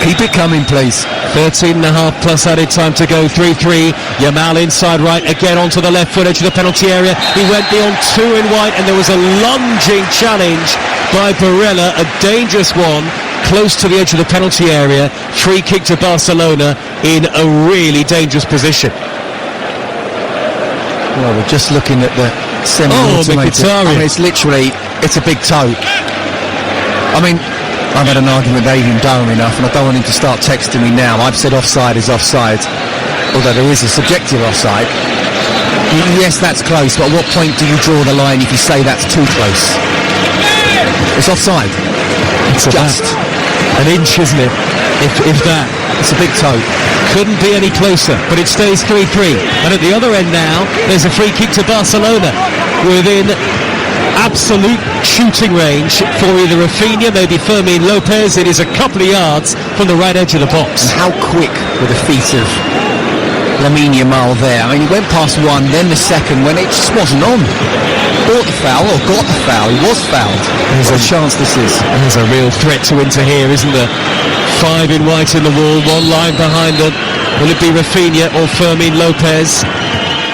Keep it coming, please. 13.5 plus added time to go. 3-3. Yamal inside right, again onto the left foot edge of the penalty area. He went beyond two in white, and there was a lunging challenge by Barella, a dangerous one, close to the edge of the penalty area. Free kick to Barcelona in a really dangerous position. Well, we're just looking at the semi-automated. I mean, it's a big toe. I mean, I've had an argument with Adrian Durham enough, and I don't want him to start texting me now. I've said offside is offside, although there is a subjective offside. Yes, that's close, but at what point do you draw the line if you say that's too close? It's offside. It's just an inch, isn't it? If that. It's a big toe. Couldn't be any closer, but it stays 3-3. And at the other end now, there's a free kick to Barcelona within absolute shooting range for either Rafinha, maybe Fermin Lopez. It is a couple of yards from the right edge of the box. And how quick were the feet of Lamine Yamal there? I mean, he went past one, then the second, when it just wasn't on. Bought the foul, or got the foul. He was fouled. What a chance this is. There's a real threat to Inter here, isn't there? 5 in white in the wall, one line behind them. Will it be Rafinha or Fermin Lopez?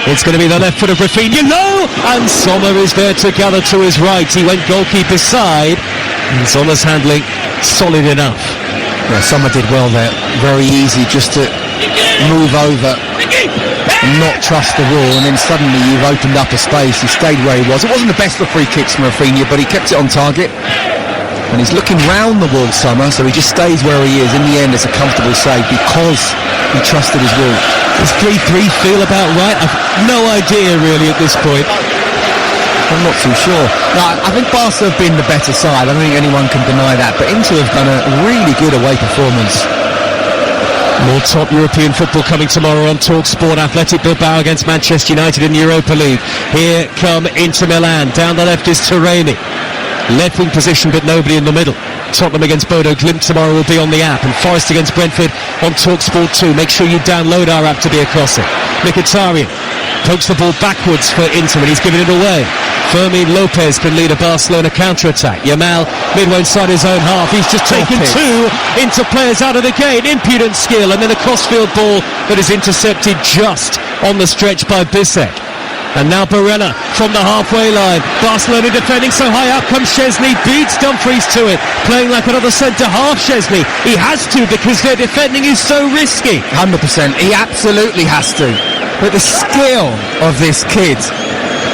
It's going to be the left foot of Rafinha. No! And Sommer is there to gather to his right. He went goalkeeper's side. And Sommer's handling solid enough. Yeah, Sommer did well there. Very easy just to move over and not trust the wall, and then suddenly you've opened up a space. He stayed where he was. It wasn't the best of free kicks from Rafinha, but he kept it on target. and he's looking round the wall, Summer, so he just stays where he is. In the end, it's a comfortable save because he trusted his wall. Does 3-3 feel about right? I've no idea really at this point. I'm not too sure. No, I think Barca have been the better side. I don't think anyone can deny that. But Inter have done a really good away performance. More top European football coming tomorrow on TalkSport. Athletic Bilbao against Manchester United in the Europa League. Here come InterMilann. Down the left is Taremi. Left wing position, but nobody in the middle. Tottenham against Bodo Glimt tomorrow will be on the app, and Forest against Brentford on TalkSport 2. Make sure you download our app to be across it. Mkhitaryan pokes the ball backwards for Inter, and he's given it away. Fermin Lopez can lead a Barcelona counter-attack. Yamal midway inside his own half. He's just taken two Inter players out of the game. Impudent skill, and then a crossfield ball that is intercepted just on the stretch by Bissek. And now Barella from the halfway line. Barcelona defending so high up comes Szczesny, beats Dumfries to it. Playing like another centre-half, Szczesny. He has to because their defending is so risky. 100%. He absolutely has to. But the skill of this kid,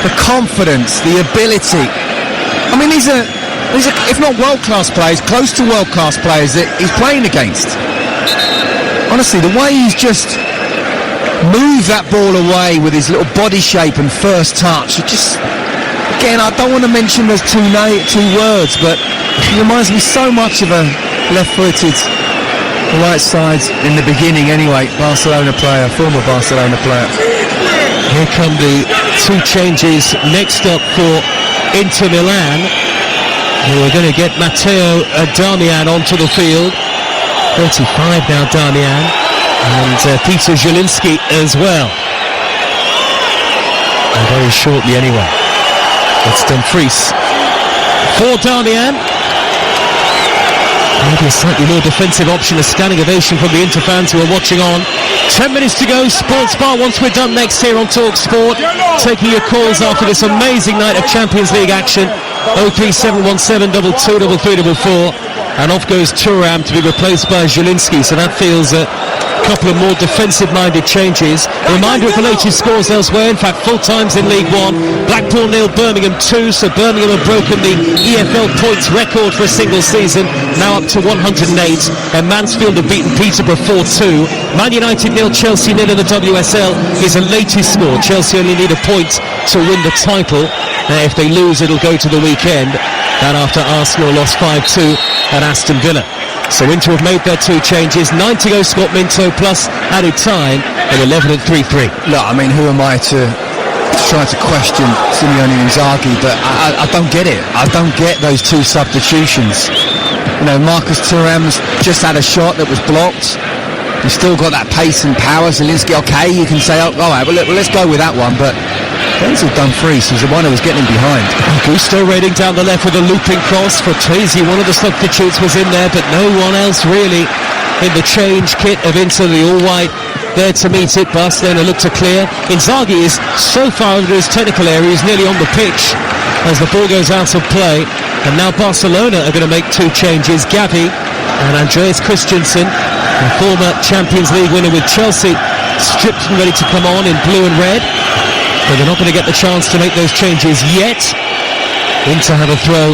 the confidence, the ability. I mean, these are if not world-class players, close to world-class players that he's playing against. Honestly, the way he's just move that ball away with his little body shape and first touch. It just, again, I don't want to mention those two words, but he reminds me so much of a left-footed right side in the beginning anyway. Barcelona player, former Barcelona player. Here come the two changes next up for InterMilann, who are going to get Matteo Darmian onto the field. 35 now, Darmian. And Peter Zielinski as well. And very shortly anyway. It's Dumfries for Darmian. Maybe a slightly more defensive option. A standing ovation from the Inter fans who are watching on. 10 minutes to go. Sports Bar once we're done next here on TalkSport. Taking your calls after this amazing night of Champions League action. 03717 223344. And off goes Thuram to be replaced by Zielinski. So that feels a couple of more defensive-minded changes. A reminder of the latest scores elsewhere. In fact, full times in League One. Blackpool 0, Birmingham 2. So Birmingham have broken the EFL points record for a single season, now up to 108. And Mansfield have beaten Peterborough 4-2. Man United 0, Chelsea 0 in the WSL is a latest score. Chelsea only need a point to win the title. If they lose, it'll go to the weekend. That after Arsenal lost 5-2 at Aston Villa. So Inter have made their two changes. 9 to go, Scott Minto, plus added time, and 11 at 3-3. Look, I mean, who am I to try to question Simeone Inzaghi, but I don't get it. I don't get those two substitutions. You know, Marcus Thuram's just had a shot that was blocked. He's still got that pace and power. Zielinski, okay, you can say, oh, all right, well, let's go with that one, but Denzel Dumfries is the one who was getting behind. Gusto raiding down the left with a looping cross for Tracy. One of the substitutes was in there, but no one else really in the change kit of Inter, the all-white, there to meet it. Barcelona look to clear. Inzaghi is so far into his technical area, he's nearly on the pitch as the ball goes out of play. And now Barcelona are going to make two changes. Gavi and Andreas Christensen, the former Champions League winner with Chelsea, stripped and ready to come on in blue and red. But they're not going to get the chance to make those changes yet. Inter have a throw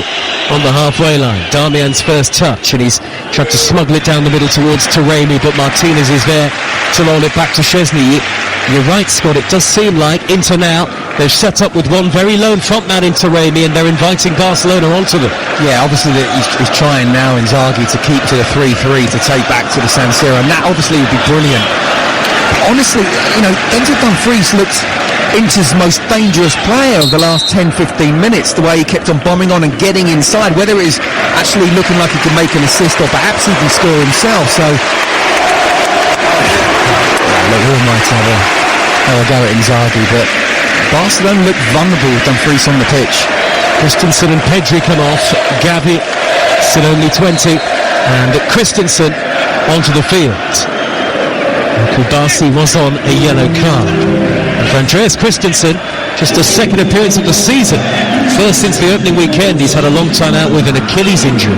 on the halfway line. Darmian's first touch, and he's tried to smuggle it down the middle towards Taremi, but Martinez is there to roll it back to Szczesny. You're right, Scott, it does seem like Inter now, they've set up with one very lone frontman in Taremi, and they're inviting Barcelona onto them. Yeah, obviously he's trying now, Inzaghi, to keep to the 3-3 to take back to the San Siro, and that obviously would be brilliant. But honestly, you know, Denzel Dumfries looks Inter's most dangerous player of the last 10-15 minutes, the way he kept on bombing on and getting inside, whether it is actually looking like he can make an assist or perhaps he can score himself. So look, who am I to have a go at Inzaghi, but Barcelona look vulnerable with Dumfries on the pitch. Christensen and Pedri come off. Gavi still only 20, and Christensen onto the field. Kubasi was on a yellow card. And for Andreas Christensen, just a second appearance of the season. First since the opening weekend. He's had a long time out with an Achilles injury.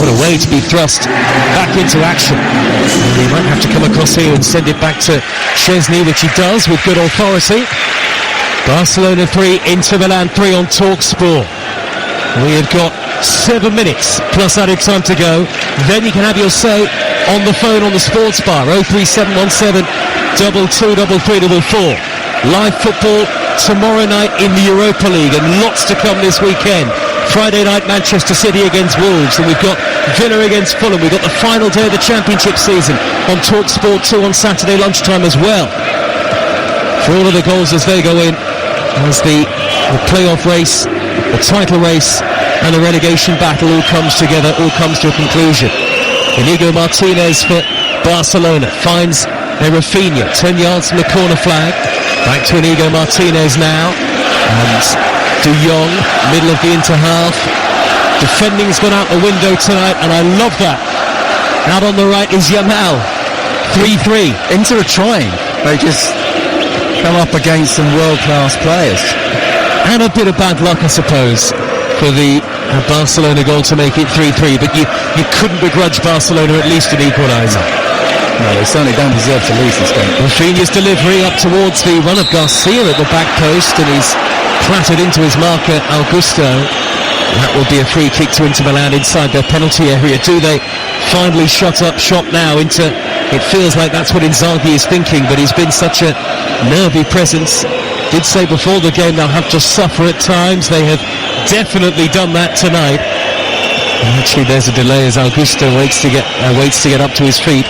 What a way to be thrust back into action. And he might have to come across here and send it back to Szczesny, which he does with good authority. Barcelona 3, InterMilann 3 on TalkSport. We have got 7 minutes plus added time to go. Then you can have your say on the phone on the sports bar. 03717 223344. Live football tomorrow night in the Europa League, and lots to come this weekend. Friday night, Manchester City against Wolves, and we've got Villa against Fulham. We've got the final day of the Championship season on TalkSport 2 on Saturday lunchtime as well. For all of the goals as they go in, as the playoff race, the title race, and the relegation battle all comes together, all comes to a conclusion. Inigo Martinez for Barcelona finds Rafinha 10 yards from the corner flag. Back to Inigo Martinez now, and De Jong, middle of the inter-half. Defending's gone out the window tonight, and I love that. Out on the right is Yamal. 3-3. Inter are trying. They just come up against some world-class players. And a bit of bad luck, I suppose, for the Barcelona goal to make it 3-3. But you couldn't begrudge Barcelona at least an equaliser. No, they certainly don't deserve to lose this game. Rafinha's delivery up towards the run of Garcia at the back post, and he's clattered into his marker, Augusto. That will be a free kick to InterMilann inside their penalty area. Do they finally shut up shop now? It feels like that's what Inzaghi is thinking, but he's been such a nervy presence. Did say before the game they'll have to suffer at times. They have definitely done that tonight. And actually, there's a delay as Augusto waits to get up to his feet.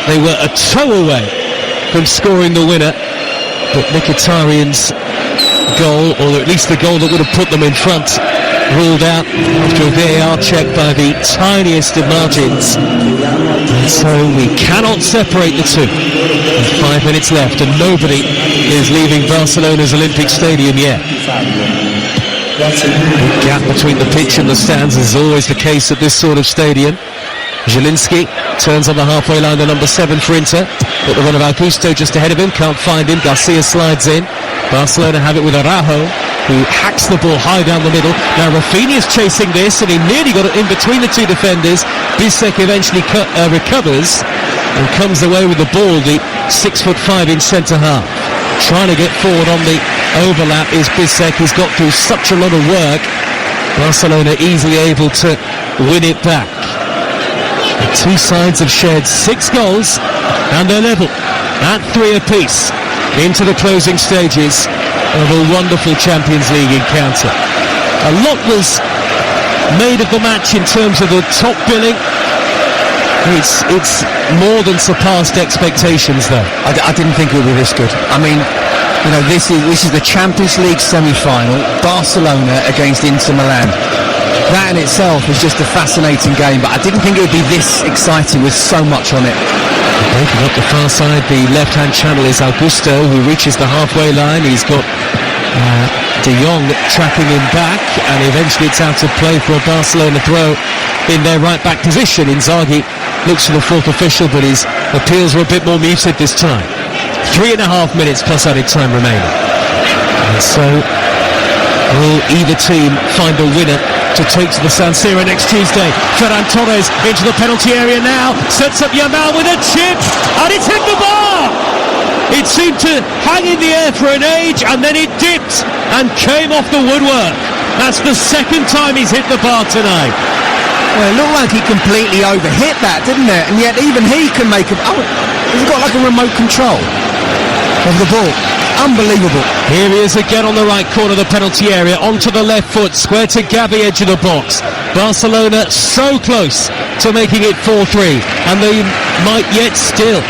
They were a toe away from scoring the winner, but Mkhitaryan's goal, or at least the goal that would have put them in front, ruled out after a VAR check by the tiniest of margins. And so we cannot separate the two. With 5 minutes left, and nobody is leaving Barcelona's Olympic Stadium yet. The gap between the pitch and the stands is always the case at this sort of stadium. Zielinski turns on the halfway line, the number 7 for Inter, but the one of Augusto just ahead of him, can't find him. Garcia slides in. Barcelona have it with Araujo, who hacks the ball high down the middle. Now Rafinha's chasing this, and he nearly got it in between the two defenders. Bissek eventually recovers and comes away with the ball, the 6'5" in centre half. Trying to get forward on the overlap is Bissek, who's got through such a lot of work. Barcelona easily able to win it back. The two sides have shared 6 goals, and they're level at 3 apiece into the closing stages of a wonderful Champions League encounter. A lot was made of the match in terms of the top billing. It's more than surpassed expectations, though. I didn't think it would be this good. I mean, you know, this is the Champions League semi-final, Barcelona against InterMilann. That in itself is just a fascinating game, but I didn't think it would be this exciting with so much on it. Breaking up the far side, the left-hand channel is Augusto, who reaches the halfway line. He's got De Jong tracking him back, and eventually it's out of play for a Barcelona throw in their right-back position. Inzaghi looks for the 4th official, but his appeals are a bit more muted this time. 3.5 minutes plus added time remaining. And so will either team find a winner to take to the San Siro next Tuesday? Ferran Torres into the penalty area now, sets up Yamal with a chip, and it's hit the bar! It seemed to hang in the air for an age, and then it dipped and came off the woodwork. That's the second time he's hit the bar tonight. Well, it looked like he completely overhit that, didn't it? And yet even he can make he's got like a remote control of the ball. Unbelievable. Here he is again on the right corner of the penalty area, onto the left foot, square to Gavi, edge of the box. Barcelona so close to making it 4-3, and they might yet still.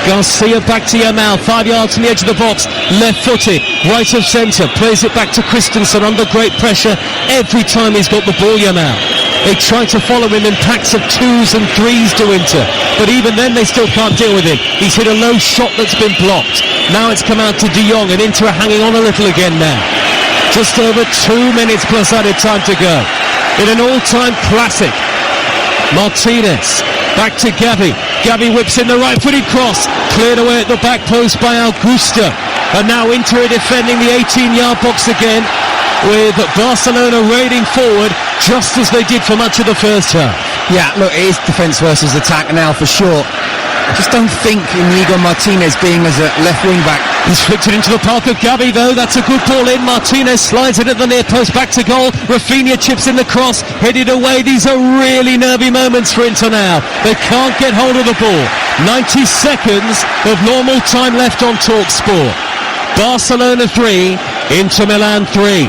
Garcia back to Yamal, 5 yards from the edge of the box, left-footed, right of centre, plays it back to Christensen under great pressure every time he's got the ball, Yamal. They try to follow him in packs of 2s and 3s to Inter, but even then they still can't deal with him. He's hit a low shot that's been blocked. Now it's come out to De Jong, and Inter are hanging on a little again now. Just over 2 minutes plus added time to go. In an all-time classic, Martinez back to Gavi. Gavi whips in the right-footed cross, cleared away at the back post by Augusto. And now Inter are defending the 18-yard box again, with Barcelona raiding forward just as they did for much of the first half. Yeah, look, it is defence versus attack now for sure. I just don't think Inigo Martinez being as a left wing back. He's flicked it into the path of Gavi, though. That's a good ball in. Martinez slides it at the near post, back to goal. Rafinha chips in the cross, headed away. These are really nervy moments for Inter now. They can't get hold of the ball. 90 seconds of normal time left on TalkSport. Barcelona 3, Inter Milan 3.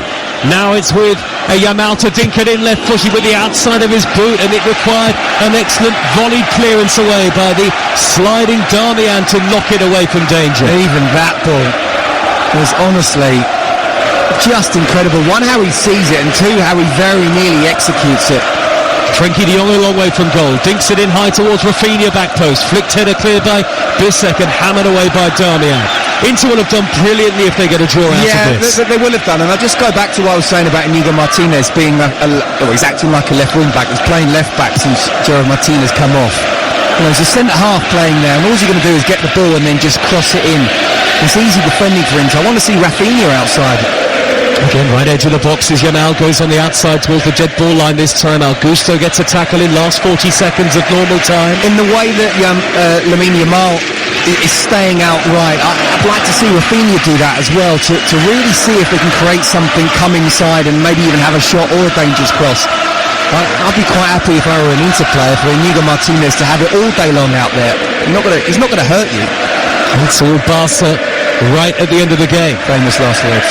Now it's with a Yamal to dink it in left-footed with the outside of his boot, and it required an excellent volleyed clearance away by the sliding Darmian to knock it away from danger. Even that ball was honestly just incredible. One, how he sees it, and two, how he very nearly executes it. Frenkie de Jong a long way from goal, dinks it in high towards Rafinha back post, flicked header cleared by Bissek and hammered away by Darmian. Inter will have done brilliantly if they get a draw out of this. Yeah, they will have done, and I'll just go back to what I was saying about Inigo Martinez being he's acting like a left wing back. He's playing left back since Gerard Martinez come off. You know, there's a centre half playing there, and all you're going to do is get the ball and then just cross it in. It's easy defending for Inter. I want to see Rafinha outside. Again, right edge of the box is Yamal, goes on the outside towards the dead ball line this time. Augusto gets a tackle in last 40 seconds of normal time. In the way that Lamine Yamal is staying out right, I'd like to see Rafinha do that as well, to really see if they can create something, come inside and maybe even have a shot or a dangerous cross. I'd be quite happy if I were an Inter player for Inigo Martinez to have it all day long out there. He's not going to hurt you. It's all Barca right at the end of the game. Famous last words.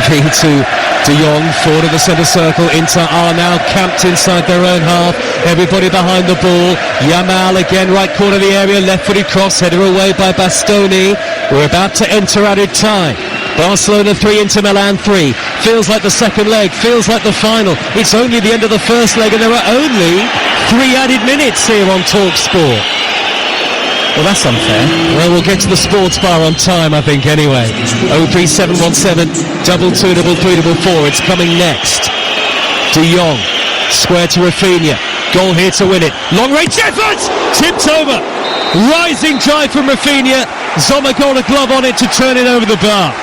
Giving to De Jong, forward of the centre circle. Inter are now camped inside their own half. Everybody behind the ball. Yamal again, right corner of the area, left-footed cross, header away by Bastoni. We're about to enter added time. Barcelona 3, Inter Milan 3. Feels like the second leg, feels like the final. It's only the end of the first leg and there are only 3 added minutes here on TalkSport. Well, that's unfair. Well, we'll get to the sports bar on time, I think, anyway. 03717 22344. It's coming next. De Jong, square to Rafinha. Goal here to win it. Long-range effort! Tipped over. Rising drive from Rafinha. Sommer got a glove on it to turn it over the bar.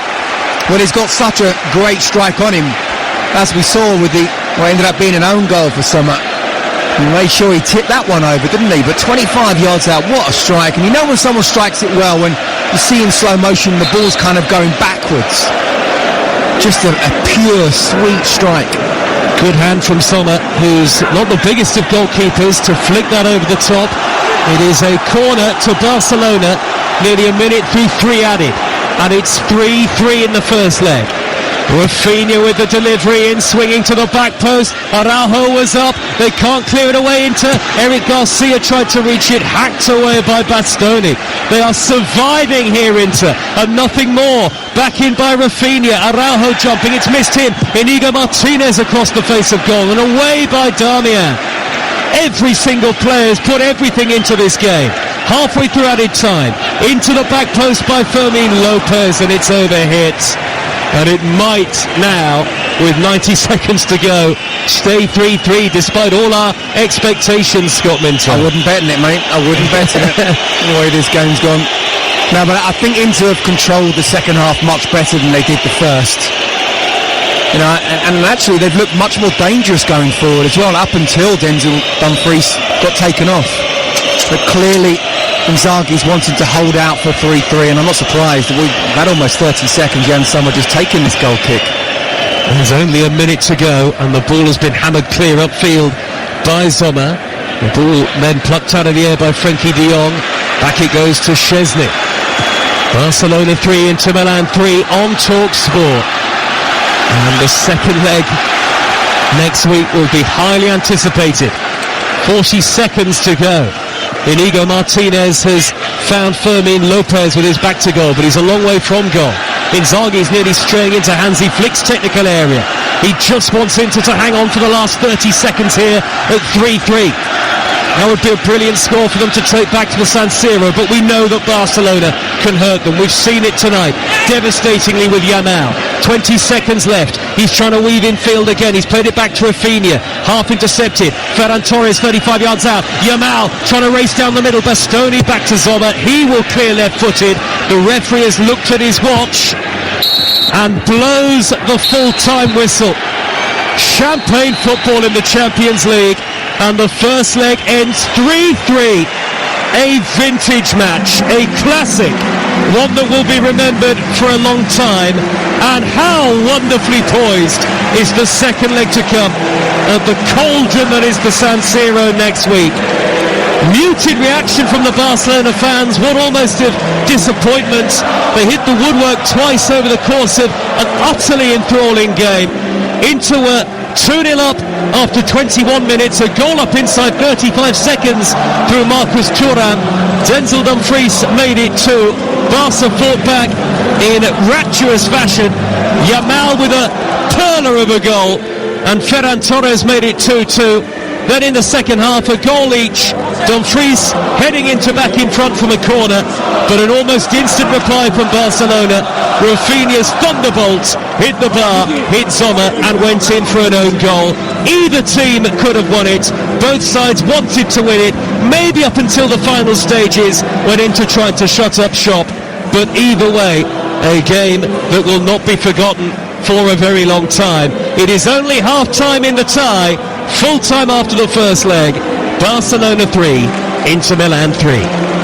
Well, he's got such a great strike on him, as we saw with what ended up being an own goal for Sommer. He made sure he tipped that one over, didn't he? But 25 yards out, what a strike. And you know when someone strikes it well, when you see in slow motion the ball's kind of going backwards. Just a pure, sweet strike. Good hand from Sommer, who's not the biggest of goalkeepers, to flick that over the top. It is a corner to Barcelona, nearly a minute through 3 added. And it's 3-3 in the first leg. Rafinha with the delivery in, swinging to the back post. Araujo was up, they can't clear it away into Eric Garcia, tried to reach it, hacked away by Bastoni. They are surviving here, Inter, and nothing more. Back in by Rafinha, Araujo jumping, it's missed him. Inigo Martinez across the face of goal and away by Darmian. Every single player has put everything into this game. Halfway through added time, into the back post by Fermin Lopez, and it's overhit. And it might now, with 90 seconds to go, stay 3-3 despite all our expectations, Scott Minter. I wouldn't bet on it, mate. I wouldn't bet on it, the way this game's gone. No, but I think Inter have controlled the second half much better than they did the first. You know, and actually they've looked much more dangerous going forward as well, up until Denzel Dumfries got taken off. But clearly Inzaghi's wanted to hold out for 3-3, and I'm not surprised. We've had almost 30 seconds, Jan Sommer just taking this goal kick. There's only a minute to go, and the ball has been hammered clear upfield by Sommer. The ball then plucked out of the air by Frenkie de Jong. Back it goes to Szczesny. Barcelona 3, Inter Milan 3 on TalkSport. And the second leg next week will be highly anticipated. 40 seconds to go. Inigo Martinez has found Fermin Lopez with his back to goal, but he's a long way from goal. Inzaghi is nearly straying into Hansi Flick's technical area. He just wants Inter to hang on for the last 30 seconds here at 3-3. That would be a brilliant score for them to take back to the San Siro, but we know that Barcelona can hurt them. We've seen it tonight, devastatingly with Yamal. 20 seconds left. He's trying to weave in field again. He's played it back to Rafinha, half intercepted. Ferran Torres 35 yards out. Yamal trying to race down the middle. Bastoni back to Sommer. He will clear left-footed. The referee has looked at his watch and blows the full-time whistle. Champagne football in the Champions League, and the first leg ends 3-3. a vintage match, a classic, one that will be remembered for a long time. And how wonderfully poised is the second leg to come at the cauldron that is the San Siro next week. Muted reaction from the Barcelona fans, one almost of disappointment. They hit the woodwork twice over the course of an utterly enthralling game. Inter were 2-0 up after 21 minutes, a goal up inside 35 seconds through Marcus Thuram. Denzel Dumfries made it 2. Barca fought back in rapturous fashion. Yamal with a perler of a goal, and Ferran Torres made it 2-2. Then in the second half, a goal each. Dumfries heading into back in front from a corner, but an almost instant reply from Barcelona. Rafinha's thunderbolt hit the bar, hit Sommer, and went in for an own goal. Either team could have won it. Both sides wanted to win it, maybe up until the final stages when Inter tried to shut up shop. But either way, a game that will not be forgotten for a very long time. It is only half-time in the tie, full-time after the first leg. Barcelona 3, InterMilann 3.